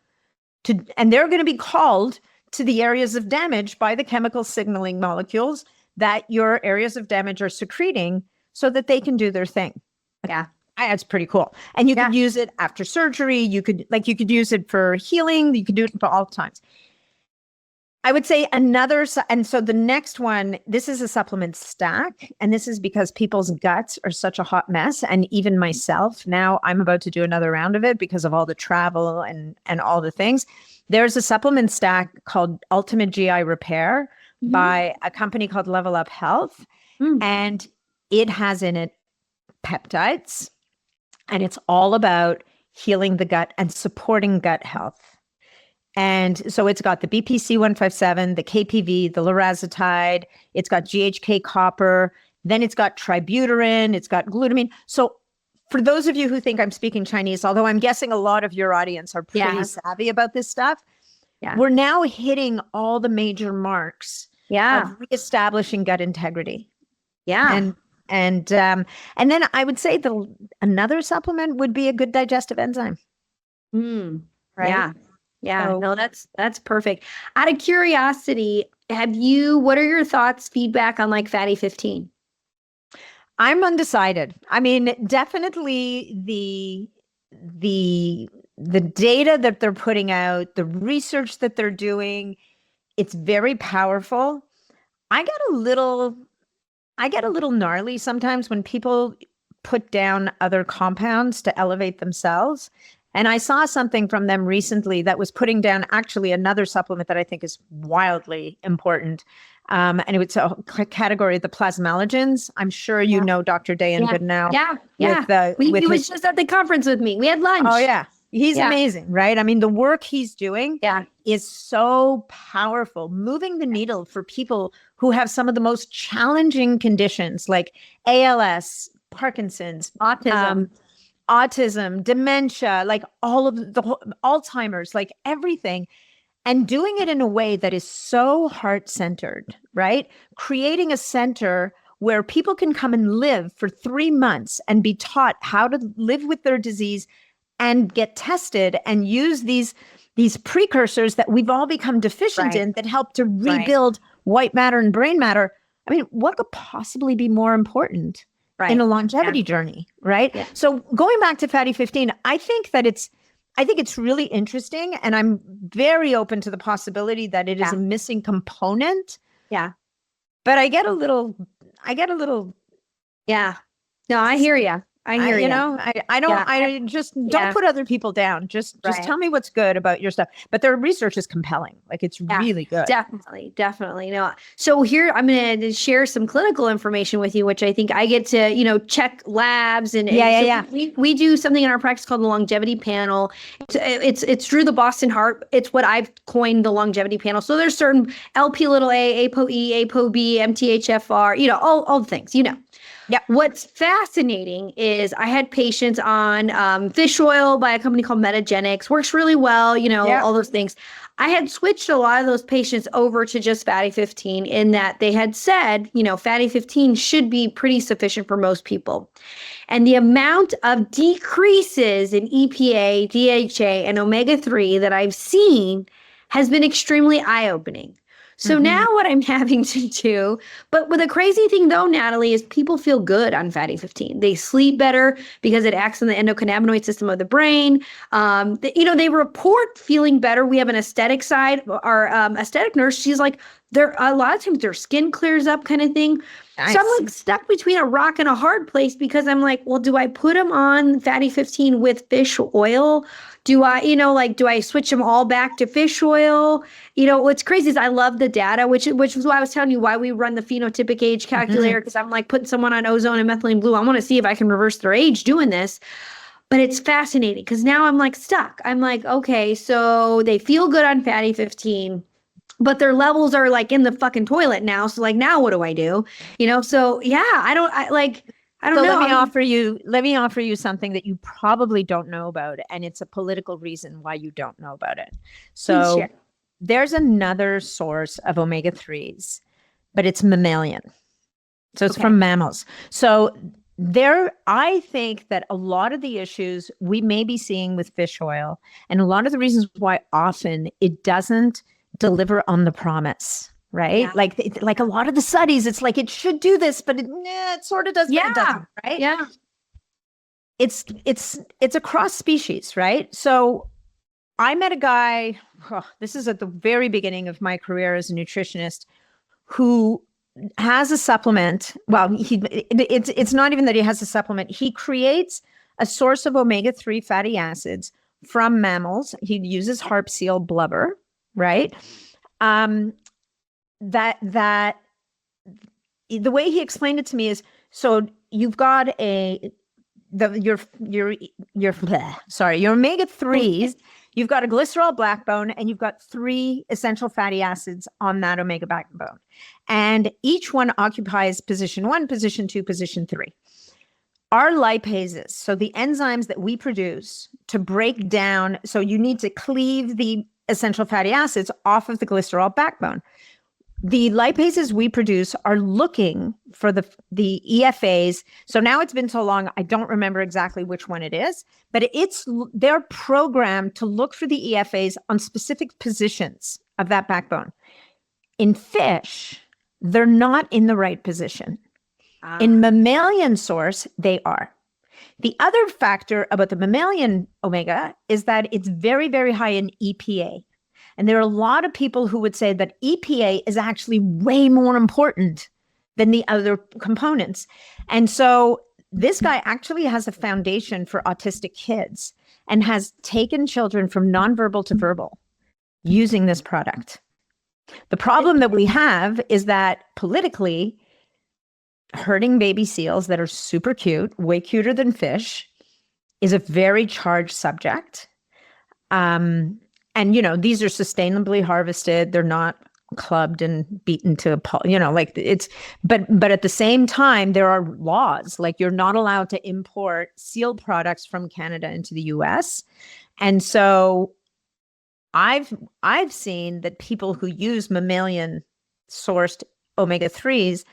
B: and they're going to be called to the areas of damage by the chemical signaling molecules that your areas of damage are secreting. so that they can do their thing.
A: Yeah.
B: That's pretty cool. And you could use it after surgery. You could use it for healing. You could do it for all times. I would say and so the next one, this is a supplement stack. And this is because people's guts are such a hot mess. And even myself, now I'm about to do another round of it because of all the travel and all the things. There's a supplement stack called Ultimate GI Repair by a company called Level Up Health. And it has in it peptides. And it's all about healing the gut and supporting gut health. And so it's got the BPC 157, the KPV, the lorazepatide, it's got GHK copper, then it's got tributyrin, it's got glutamine. So for those of you who think I'm speaking Chinese, although I'm guessing a lot of your audience are pretty savvy about this stuff, we're now hitting all the major marks of reestablishing gut integrity. And then I would say another supplement would be a good digestive enzyme. Right?
A: Yeah, no, that's perfect. Out of curiosity, what are your thoughts, feedback on like Fatty 15?
B: I'm undecided. I mean, definitely the data that they're putting out, the research that they're doing, it's very powerful. I get a little gnarly sometimes when people put down other compounds to elevate themselves. And I saw something from them recently that was putting down actually another supplement that I think is wildly important. And it was a category of the plasmalogens. I'm sure you know Dr. Dayan Goodenow.
A: He was just at the conference with me. We had lunch.
B: Oh, yeah. He's amazing, right? I mean, the work he's doing is so powerful, moving the needle for people who have some of the most challenging conditions like ALS, Parkinson's, autism, dementia, like all of the Alzheimer's, like everything, and doing it in a way that is so heart-centered, right? Creating a center where people can come and live for 3 months and be taught how to live with their disease and get tested and use these precursors that we've all become deficient in that help to rebuild white matter and brain matter. I mean, what could possibly be more important in a longevity journey, right? Yeah. So going back to Fatty 15, I think it's really interesting, and I'm very open to the possibility that it is a missing component.
A: Yeah.
B: But I get a little.
A: Yeah. No, I hear you. I hear you.
B: You know, I don't. I just don't put other people down. Just tell me what's good about your stuff. But their research is compelling. Like it's really good.
A: Definitely. No. So here I'm going to share some clinical information with you, which I think I get to check labs and we do something in our practice called the longevity panel. It's through the Boston Heart. It's what I've coined the longevity panel. So there's certain LP(a), ApoE, ApoB, MTHFR. All the things.
B: Yeah.
A: What's fascinating is I had patients on fish oil by a company called Metagenics, works really well, all those things. I had switched a lot of those patients over to just Fatty 15 in that they had said, Fatty 15 should be pretty sufficient for most people. And the amount of decreases in EPA, DHA, and omega-3 that I've seen has been extremely eye-opening. So now what I'm having to do, but the crazy thing though, Natalie, is people feel good on Fatty 15. They sleep better because it acts on the endocannabinoid system of the brain. They report feeling better. We have an aesthetic side. Our aesthetic nurse, she's like, a lot of times their skin clears up kind of thing. Nice. So I'm like stuck between a rock and a hard place because I'm like, well, do I put them on Fatty 15 with fish oil? Do I, do I switch them all back to fish oil? What's crazy is I love the data, which is why I was telling you why we run the phenotypic age calculator, because I'm like putting someone on ozone and methylene blue. I want to see if I can reverse their age doing this. But it's fascinating because now I'm like stuck. I'm like, okay, so they feel good on Fatty 15, but their levels are like in the fucking toilet now. So like, now what do I do? So yeah, I don't know.
B: Let me offer you something that you probably don't know about, and it's a political reason why you don't know about it. So there's another source of omega-3s, but it's mammalian. So it's from mammals. So I think that a lot of the issues we may be seeing with fish oil, and a lot of the reasons why often it doesn't deliver on the promise, right?
A: Yeah.
B: Like a lot of the studies, it's like it should do this, but it sort of does, but it doesn't, right?
A: Yeah.
B: It's a cross species, right? So I met a guy, this is at the very beginning of my career as a nutritionist, who has a supplement. Well, it's not even that he has a supplement. He creates a source of omega-3 fatty acids from mammals. He uses harp seal blubber, right? That the way he explained it to me is, so you've got your omega-3s, you've got a glycerol backbone, and you've got 3 essential fatty acids on that omega backbone. And each one occupies position 1, position 2, position 3. Our lipases, so the enzymes that we produce to break down, so you need to cleave the essential fatty acids off of the glycerol backbone. The lipases we produce are looking for the EFAs. So now it's been so long, I don't remember exactly which one it is, but they're programmed to look for the EFAs on specific positions of that backbone. In fish, they're not in the right position. In mammalian source, they are. The other factor about the mammalian omega is that it's very, very high in EPA. And there are a lot of people who would say that EPA is actually way more important than the other components. And so this guy actually has a foundation for autistic kids and has taken children from nonverbal to verbal using this product. The problem that we have is that politically, hurting baby seals that are super cute, way cuter than fish, is a very charged subject. And, these are sustainably harvested. They're not clubbed and beaten to a pulp, but at the same time, there are laws, like you're not allowed to import seal products from Canada into the US. And so I've seen that people who use mammalian sourced omega-3s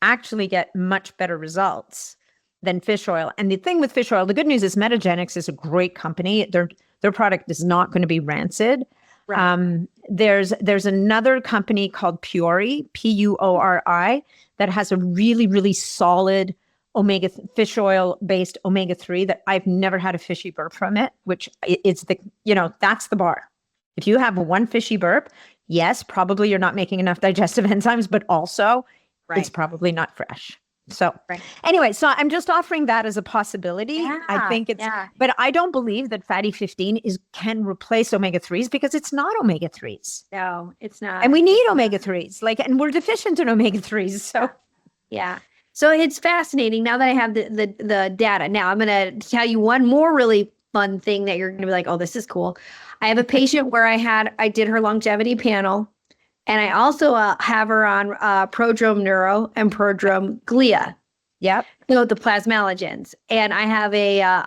B: actually get much better results than fish oil. And the thing with fish oil, the good news is Metagenics is a great company. Their product is not going to be rancid. Right. There's another company called Puori, Puori, that has a really, really solid fish oil based omega-3 that I've never had a fishy burp from it, which it's that's the bar. If you have one fishy burp, yes, probably you're not making enough digestive enzymes, but also it's probably not fresh. So anyway, so I'm just offering that as a possibility. Yeah, I think but I don't believe that fatty 15 can replace omega-3s because it's not omega-3s.
A: No, it's not.
B: And we need omega-3s, and we're deficient in omega-3s. So
A: yeah. So it's fascinating now that I have the data. Now I'm going to tell you one more really fun thing that you're going to be like, oh, this is cool. I have a patient where I did her longevity panel. And I also have her on prodrome neuro and prodrome glia.
B: Yep.
A: The plasmalogens. And I have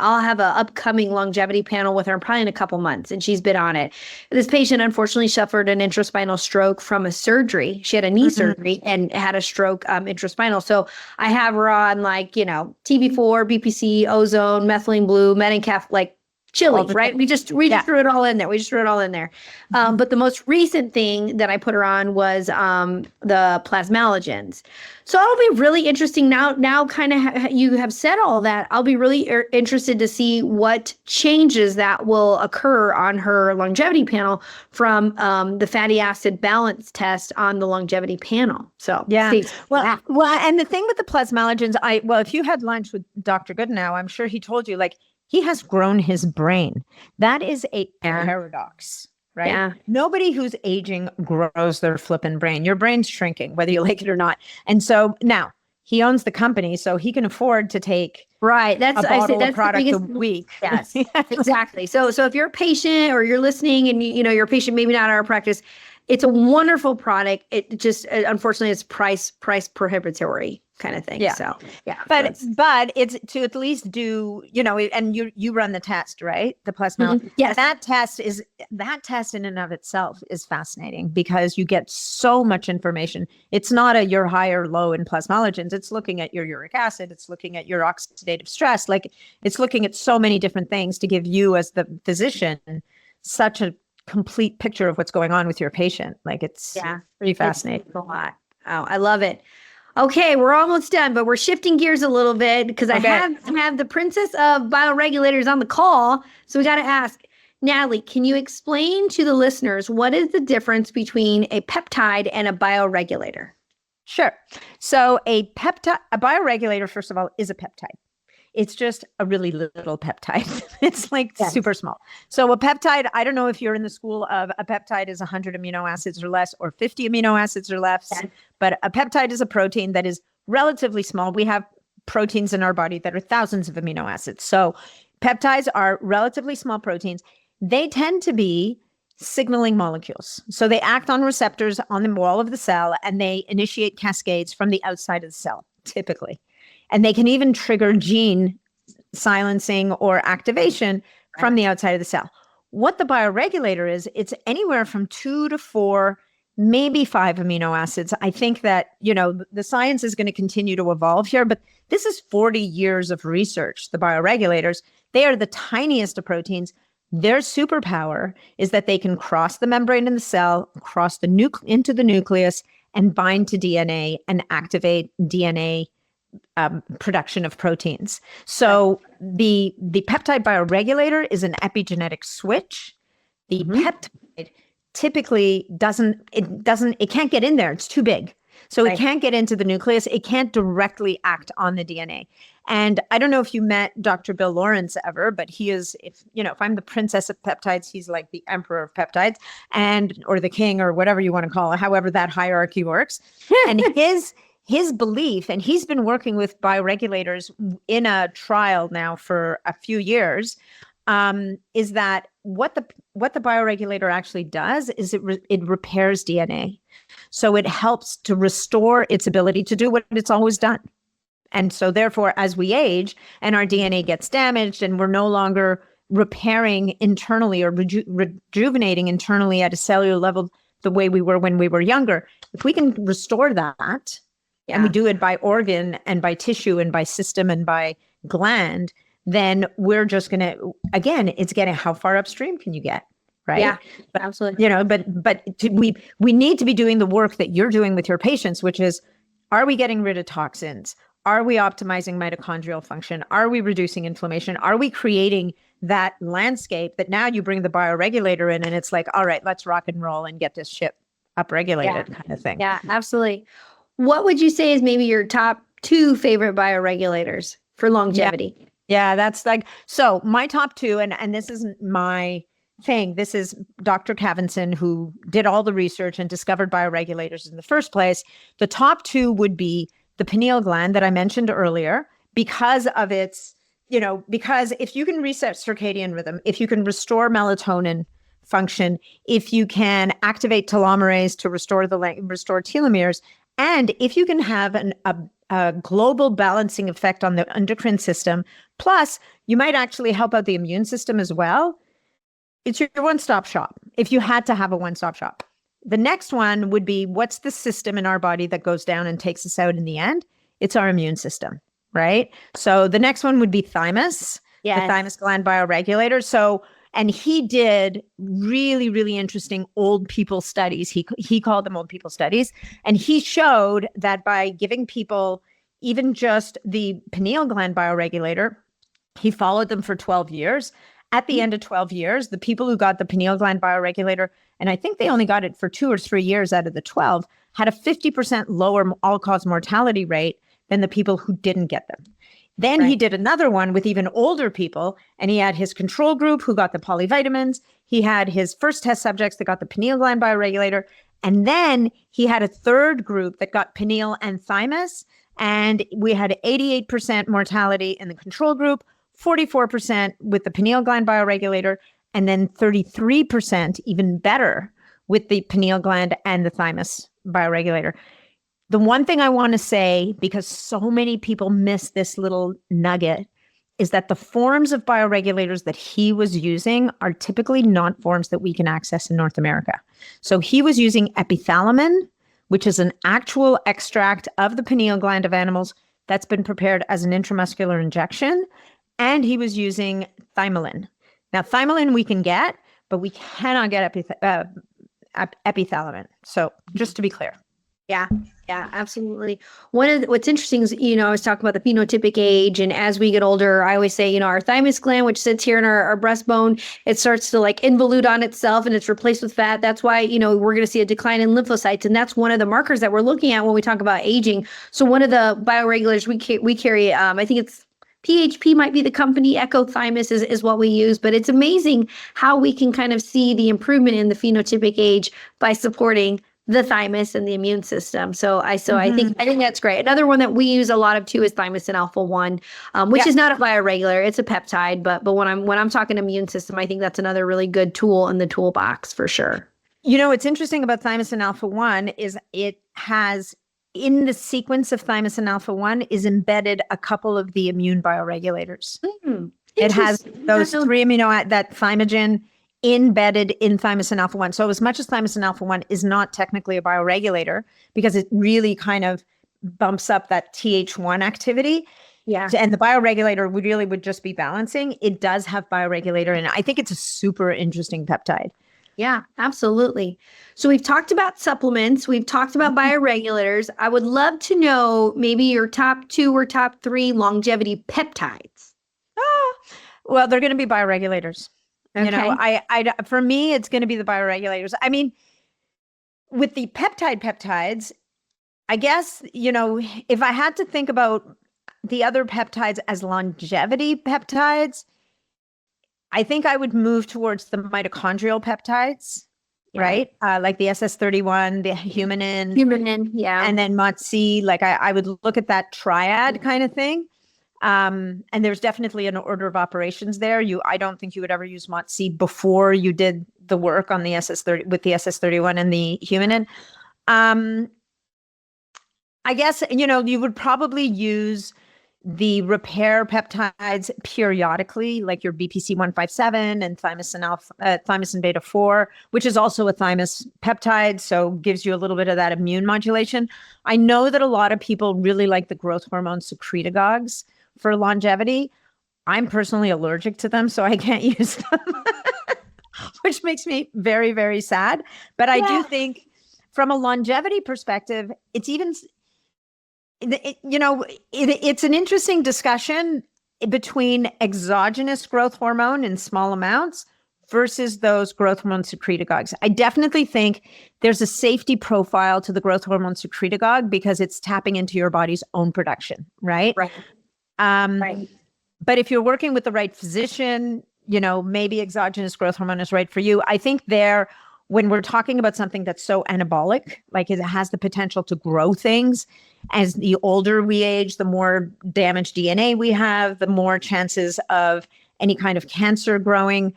A: I'll have an upcoming longevity panel with her probably in a couple months. And she's been on it. This patient unfortunately suffered an intraspinal stroke from a surgery. She had a knee surgery and had a stroke intraspinal. So I have her on TB4, BPC, ozone, methylene blue, Medencaf, chili, right? We just threw it all in there. But the most recent thing that I put her on was the plasmalogens. So I'll be really interesting now kind of you have said all that. I'll be really interested to see what changes that will occur on her longevity panel from the fatty acid balance test on the longevity panel. So
B: well, and the thing with the plasmalogens, if you had lunch with Dr. Goodenow, I'm sure he told you he has grown his brain. That is a paradox, right? Yeah. Nobody who's aging grows their flippin' brain. Your brain's shrinking, whether you like it or not. And so now he owns the company, so he can afford to take a bottle of product a week.
A: Yes, exactly. So if you're a patient or you're listening and you're a patient, maybe not in our practice, it's a wonderful product. It just, unfortunately, it's price prohibitory kind of thing. Yeah. So, yeah.
B: But it's to at least do, and you run the test, right? The plasmalogen.
A: Mm-hmm. Yes.
B: That test in and of itself is fascinating because you get so much information. It's not you're high or low in plasmalogens. It's looking at your uric acid. It's looking at your oxidative stress. It's looking at so many different things to give you as the physician such a complete picture of what's going on with your patient. Like it's pretty fascinating.
A: It's a lot. Oh, I love it. Okay, we're almost done, but we're shifting gears a little bit because I have the princess of bioregulators on the call. So we got to ask, Natalie, can you explain to the listeners what is the difference between a peptide and a bioregulator?
B: Sure. So a bioregulator, first of all, is a peptide. It's just a really little peptide. It's like super small. So a peptide, I don't know if you're in the school of a peptide is 100 amino acids or less or 50 amino acids or less, but a peptide is a protein that is relatively small. We have proteins in our body that are thousands of amino acids. So peptides are relatively small proteins. They tend to be signaling molecules. So they act on receptors on the wall of the cell and they initiate cascades from the outside of the cell, typically. And they can even trigger gene silencing or activation from the outside of the cell. What the bioregulator is, it's anywhere from 2 to 4, maybe 5 amino acids. I think that, the science is going to continue to evolve here, but this is 40 years of research. The bioregulators, they are the tiniest of proteins. Their superpower is that they can cross the membrane in the cell, cross into the nucleus, and bind to DNA and activate DNA production of proteins. So the peptide bioregulator is an epigenetic switch. The peptide typically it can't get in there. It's too big. So it can't get into the nucleus. It can't directly act on the DNA. And I don't know if you met Dr. Bill Lawrence ever, but he is, if I'm the princess of peptides, he's like the emperor of peptides or the king or whatever you want to call it, however that hierarchy works. And his belief, and he's been working with bioregulators in a trial now for a few years, is that what the bioregulator actually does is it repairs DNA. So it helps to restore its ability to do what it's always done. And so therefore, as we age and our DNA gets damaged and we're no longer repairing internally or rejuvenating internally at a cellular level the way we were when we were younger, if we can restore that, and we do it by organ and by tissue and by system and by gland, then we're just going to, again, it's getting how far upstream can you get, right?
A: Yeah,
B: but,
A: absolutely.
B: We need to be doing the work that you're doing with your patients, which is, are we getting rid of toxins? Are we optimizing mitochondrial function? Are we reducing inflammation? Are we creating that landscape that now you bring the bioregulator in and it's like, all right, let's rock and roll and get this ship upregulated kind of thing.
A: Yeah, absolutely. What would you say is maybe your top 2 favorite bioregulators for longevity?
B: Yeah, that's like, so my top 2, and this isn't my thing. This is Dr. Cavinson, who did all the research and discovered bioregulators in the first place. The top 2 would be the pineal gland that I mentioned earlier, because of its, because if you can reset circadian rhythm, if you can restore melatonin function, if you can activate telomerase to restore telomeres, and if you can have a global balancing effect on the endocrine system, plus you might actually help out the immune system as well, it's your one-stop shop. If you had to have a one-stop shop. The next one would be, what's the system in our body that goes down and takes us out in the end? It's our immune system, right? So the next one would be thymus, the thymus gland bioregulator. So, and he did really, really interesting old people studies. He called them old people studies. And he showed that by giving people even just the pineal gland bioregulator, he followed them for 12 years. At the end of 12 years, the people who got the pineal gland bioregulator, and I think they only got it for 2 or 3 years out of the 12, had a 50% lower all-cause mortality rate than the people who didn't get them. Then he did another one with even older people, and he had his control group who got the polyvitamins. He had his first test subjects that got the pineal gland bioregulator. And then he had a third group that got pineal and thymus. And we had 88% mortality in the control group, 44% with the pineal gland bioregulator, and then 33%, even better, with the pineal gland and the thymus bioregulator. The one thing I want to say, because so many people miss this little nugget, is that the forms of bioregulators that he was using are typically not forms that we can access in North America. So he was using epithalamin, which is an actual extract of the pineal gland of animals that's been prepared as an intramuscular injection. And he was using thymolin. Now, thymolin we can get, but we cannot get epithalamin. So just to be clear.
A: Yeah, yeah, absolutely. What's interesting is, I was talking about the phenotypic age, and as we get older, I always say, our thymus gland, which sits here in our breastbone, it starts to like involute on itself and it's replaced with fat. That's why, we're going to see a decline in lymphocytes. And that's one of the markers that we're looking at when we talk about aging. So one of the bioregulators we carry, I think it's PHP might be the company, Ecothymus is what we use, but it's amazing how we can kind of see the improvement in the phenotypic age by supporting the thymus and the immune system. So I think that's great. Another one that we use a lot of too is thymosin alpha 1, which is not a bioregulator, it's a peptide, but when I'm talking immune system, I think that's another really good tool in the toolbox for sure.
B: What's interesting about thymosin alpha 1 is it has, in the sequence of thymosin alpha 1 is embedded a couple of the immune bioregulators. It has those 3 that thymogen embedded in thymosin alpha 1. So as much as thymosin alpha 1 is not technically a bioregulator because it really kind of bumps up that Th1 activity. Yeah. And the bioregulator would just be balancing. It does have bioregulator in it. I think it's a super interesting peptide.
A: Yeah, absolutely. So we've talked about supplements. We've talked about bioregulators. I would love to know maybe your top 2 or top 3 longevity peptides.
B: Well, they're going to be bioregulators.
A: Okay.
B: For me, it's going to be the bioregulators. I mean, with the peptides, I guess, if I had to think about the other peptides as longevity peptides, I think I would move towards the mitochondrial peptides, right? Like the SS31, the humanin,
A: yeah.
B: And then MOTS-c, like I would look at that triad kind of thing. And there's definitely an order of operations there. I don't think you would ever use MOTS-c before you did the work on the SS30 with the SS31 and the humanin. I guess, you would probably use the repair peptides periodically, like your BPC-157 and thymosin beta 4, which is also a thymus peptide, so gives you a little bit of that immune modulation. I know that a lot of people really like the growth hormone secretagogues for longevity. I'm personally allergic to them, so I can't use them, which makes me very, very sad. But I do think from a longevity perspective, it's even, it's an interesting discussion between exogenous growth hormone in small amounts versus those growth hormone secretagogues. I definitely think there's a safety profile to the growth hormone secretagogue because it's tapping into your body's own production, right?
A: Right.
B: But if you're working with the right physician, maybe exogenous growth hormone is right for you. I think when we're talking about something that's so anabolic, like it has the potential to grow things, as the older we age, the more damaged DNA we have, the more chances of any kind of cancer growing.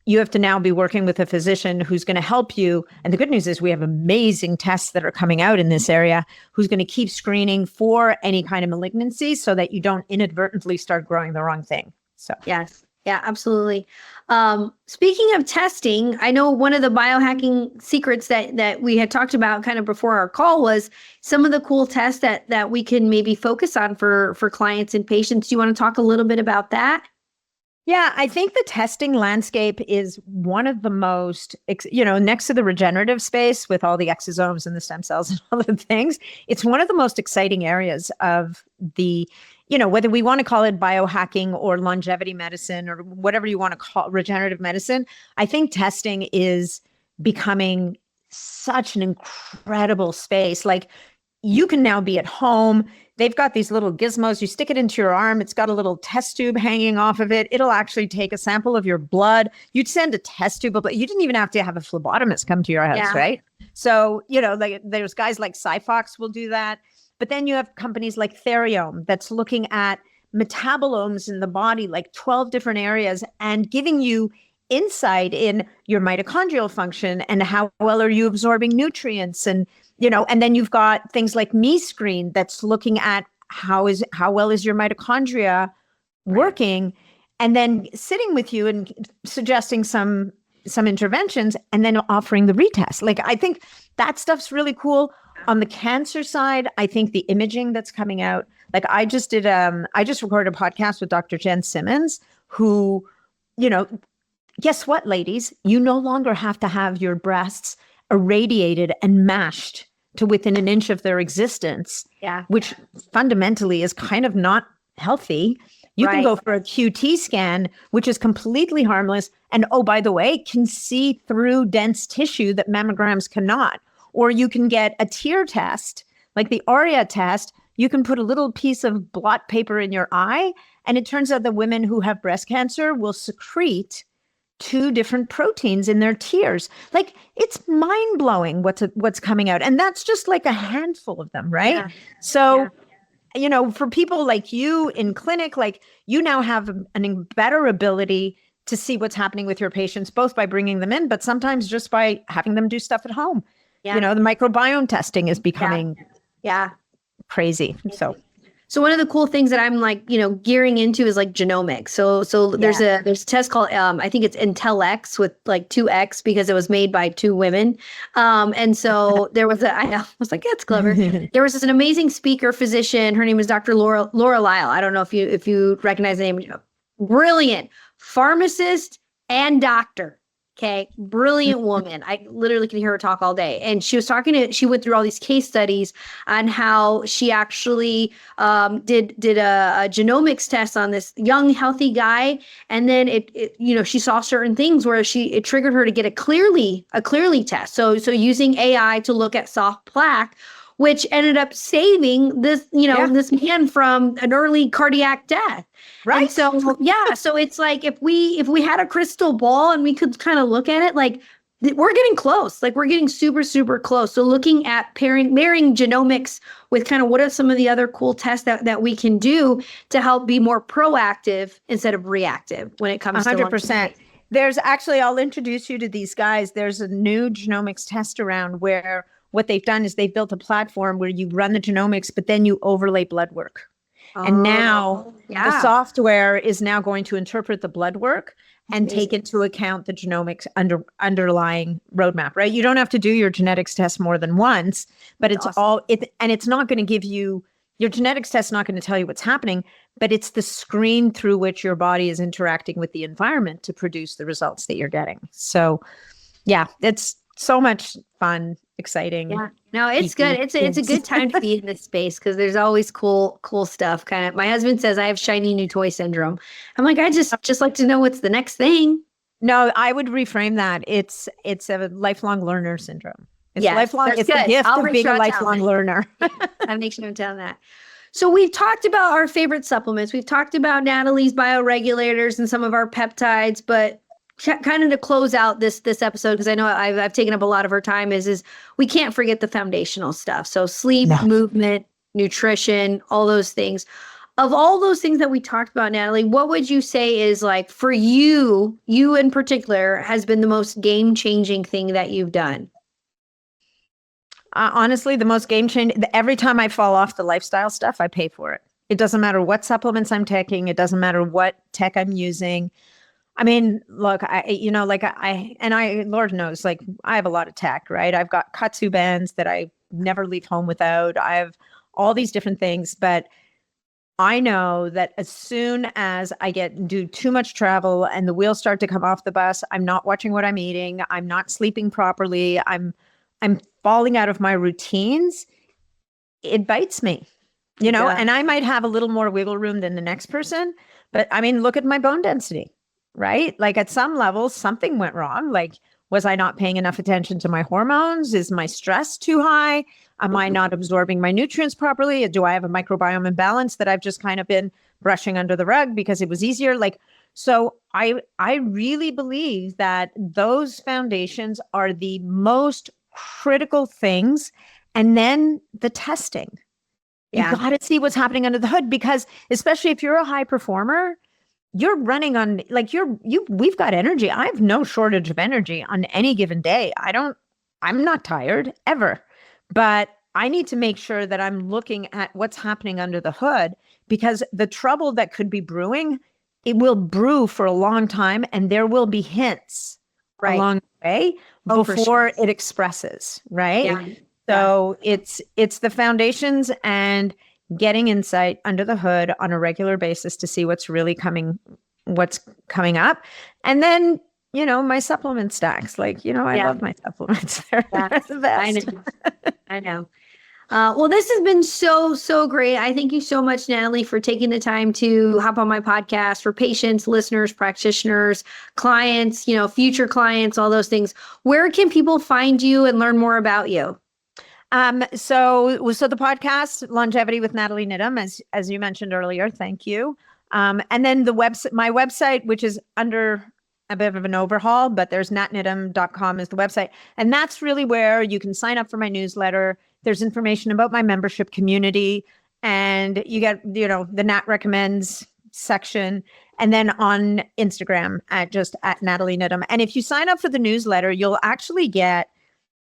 B: You have to now be working with a physician who's going to help you. And the good news is we have amazing tests that are coming out in this area who's going to keep screening for any kind of malignancy so that you don't inadvertently start growing the wrong thing. So
A: yes. Yeah, absolutely. Speaking of testing, I know one of the biohacking secrets that we had talked about kind of before our call was some of the cool tests that we can maybe focus on for clients and patients. Do you want to talk a little bit about that?
B: Yeah, I think the testing landscape is one of the most, next to the regenerative space with all the exosomes and the stem cells and all the things, it's one of the most exciting areas of the, whether we want to call it biohacking or longevity medicine or whatever you want to call regenerative medicine. I think testing is becoming such an incredible space. Like you can now be at home. They've got these little gizmos. You stick it into your arm. It's got a little test tube hanging off of it. It'll actually take a sample of your blood. You'd send a test tube of blood. You didn't even have to have a phlebotomist come to your house, right? So, there's guys like Cyfox will do that. But then you have companies like Theriome that's looking at metabolomes in the body, like 12 different areas, and giving you insight in your mitochondrial function and how well are you absorbing nutrients. And and then you've got things like MeScreen that's looking at how well is your mitochondria working, and then sitting with you and suggesting some interventions and then offering the retest. Like I think that stuff's really cool. On the cancer side, I think the imaging that's coming out, like I just recorded a podcast with Dr. Jen Simmons, who, guess what, ladies? You no longer have to have your breasts irradiated and mashed to within an inch of their existence, which fundamentally is kind of not healthy. You can go for a QT scan, which is completely harmless. And oh, by the way, can see through dense tissue that mammograms cannot. Or you can get a tear test, like the ARIA test. You can put a little piece of blot paper in your eye. And it turns out that women who have breast cancer will secrete 2 different proteins in their tears. Like, it's mind blowing what's coming out. And that's just like a handful of them, right? Yeah. So, you know, for people like you in clinic, like you now have a better ability to see what's happening with your patients, both by bringing them in, but sometimes just by having them do stuff at home. You know, the microbiome testing is becoming crazy.
A: So one of the cool things that I'm like, you know, gearing into is like genomics. So there's a test called I think it's IntelX with like 2X because it was made by 2 women. And so there was I was like, that's clever. There was an amazing speaker physician. Her name is Dr. Laura Lyle. I don't know if you recognize the name. Brilliant pharmacist and doctor. Okay. Brilliant woman. I literally can hear her talk all day. And she was she went through all these case studies on how she actually did a genomics test on this young, healthy guy. And then it you know, she saw certain things where it triggered her to get a clearly test. So using AI to look at soft plaque, which ended up saving this, you know, this man from an early cardiac death. Right. And so it's like if we had a crystal ball and we could kind of look at it, like we're getting close. Like we're getting super, super close. So looking at marrying genomics with kind of what are some of the other cool tests that we can do to help be more proactive instead of reactive when it comes
B: 100%. There's actually, I'll introduce you to these guys. There's a new genomics test around where what they've done is they've built a platform where you run the genomics, but then you overlay blood work. And now the software is now going to interpret the blood work and take into account the genomics underlying roadmap, right? You don't have to do your genetics test more than once, but it's and it's not going to give you, your genetics test is not going to tell you what's happening, but it's the screen through which your body is interacting with the environment to produce the results that you're getting. So yeah, it's so much fun, exciting.
A: Yeah, no, it's good. It's a good time to be in this space because there's always cool stuff. Kind of, my husband says I have shiny new toy syndrome. I'm like, I just like to know what's the next thing.
B: No, I would reframe that. It's a lifelong learner syndrome. It's lifelong. It's the gift of being a lifelong learner.
A: I'll make sure to tell that. So we've talked about our favorite supplements. We've talked about Natalie's bioregulators and some of our peptides, but kind of to close out this episode, because I know I've taken up a lot of her time, is we can't forget the foundational stuff. So sleep, movement, nutrition, all those things. Of all those things that we talked about, Natalie, what would you say is, like, for you in particular, has been the most game-changing thing that you've done?
B: Honestly, the most game-changing, every time I fall off the lifestyle stuff, I pay for it. It doesn't matter what supplements I'm taking. It doesn't matter what tech I'm using. I mean, look, Lord knows, like, I have a lot of tech, right? I've got kudzu bands that I never leave home without. I have all these different things, but I know that as soon as I do too much travel and the wheels start to come off the bus, I'm not watching what I'm eating. I'm not sleeping properly. I'm falling out of my routines. It bites me, you know, and I might have a little more wiggle room than the next person, but I mean, look at my bone density. Right? Like, at some level, something went wrong. Like, was I not paying enough attention to my hormones? Is my stress too high? Am I not absorbing my nutrients properly? Do I have a microbiome imbalance that I've just kind of been brushing under the rug because it was easier? Like, so I really believe that those foundations are the most critical things. And then the testing. You got to see what's happening under the hood, because especially if you're a high performer, you're running on, like, we've got energy. I have no shortage of energy on any given day. I'm not tired ever, but I need to make sure that I'm looking at what's happening under the hood, because the trouble that could be brewing, it will brew for a long time, and there will be hints along the way before it expresses. Right. Yeah. So it's the foundations and getting insight under the hood on a regular basis to see what's coming up. And then my supplement stacks. Like, I
A: Yeah.
B: love my supplements. They're
A: Yeah.
B: the best.
A: I know. I know. Well, this has been so, so great. I thank you so much, Natalie, for taking the time to hop on my podcast for patients, listeners, practitioners, clients, future clients, all those things. Where can people find you and learn more about you?
B: So the podcast Longevity with Nathalie Niddam, as you mentioned earlier, thank you. And then my website, which is under a bit of an overhaul, but there's natniddam.com is the website. And that's really where you can sign up for my newsletter. There's information about my membership community, and you get, the Nat Recommends section, and then on Instagram at Nathalie Niddam. And if you sign up for the newsletter, you'll actually get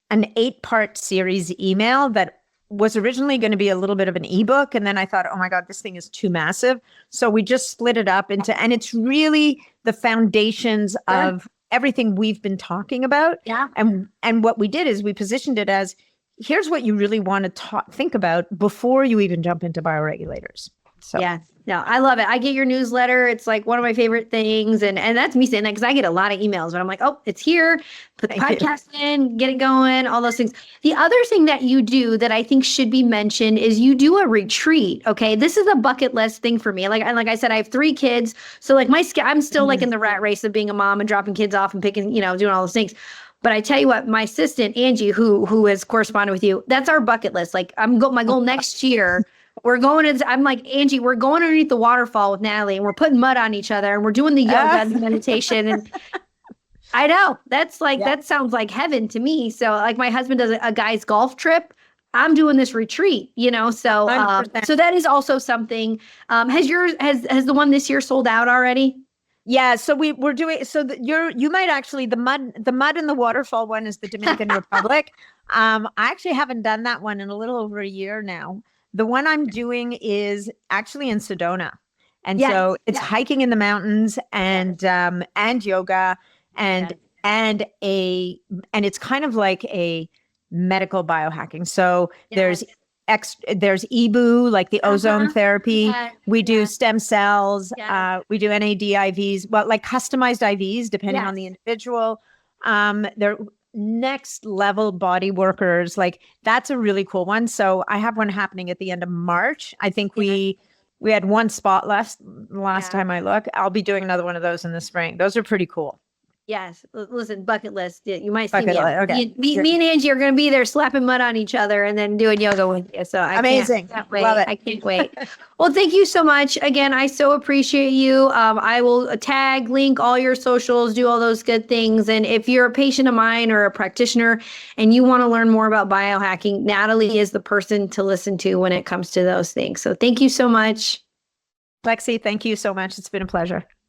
B: an 8-part series email that was originally going to be a little bit of an ebook. And then I thought, oh my God, this thing is too massive. So we just split it up and it's really the foundations of everything we've been talking about.
A: Yeah.
B: And what we did is we positioned it as, here's what you really want to think about before you even jump into bioregulators. So
A: yeah, no, I love it. I get your newsletter. It's like one of my favorite things. And that's me saying that because I get a lot of emails, but I'm like, oh, it's here. Put the podcast in, get it going, all those things. The other thing that you do that I think should be mentioned is you do a retreat. Okay. This is a bucket list thing for me. Like I said, I have 3 kids. So like I'm still like in the rat race of being a mom and dropping kids off and picking, doing all those things. But I tell you what, my assistant, Angie, who has corresponded with you, that's our bucket list. Like my goal next year, I'm like, Angie, we're going underneath the waterfall with Natalie and we're putting mud on each other and we're doing the yoga and the meditation. And I know that sounds like heaven to me. So like my husband does a guy's golf trip. I'm doing this retreat, so so that is also something. Has the one this year sold out already?
B: Yeah, so we're doing you might actually the mud and the waterfall one is the Dominican Republic. I actually haven't done that one in a little over a year now. The one I'm doing is actually in Sedona. And so it's hiking in the mountains and yoga and it's kind of like a medical biohacking. So there's EBU, like the ozone therapy. We do stem cells. We do NAD IVs, like customized IVs, depending on the individual. They're next level body workers. Like that's a really cool one. So I have one happening at the end of March. I think we had 1 spot last time I looked. I'll be doing another one of those in the spring. Those are pretty cool.
A: Yes. Listen, bucket list. You might see me.
B: Okay.
A: Me and Angie are going to be there slapping mud on each other and then doing yoga with you. So
B: amazing.
A: Can't wait.
B: Love it.
A: I can't wait. Well, thank you so much. Again, I so appreciate you. I will tag, link all your socials, do all those good things. And if you're a patient of mine or a practitioner and you want to learn more about biohacking, Natalie is the person to listen to when it comes to those things. So thank you so much.
B: Lexi, thank you so much. It's been a pleasure.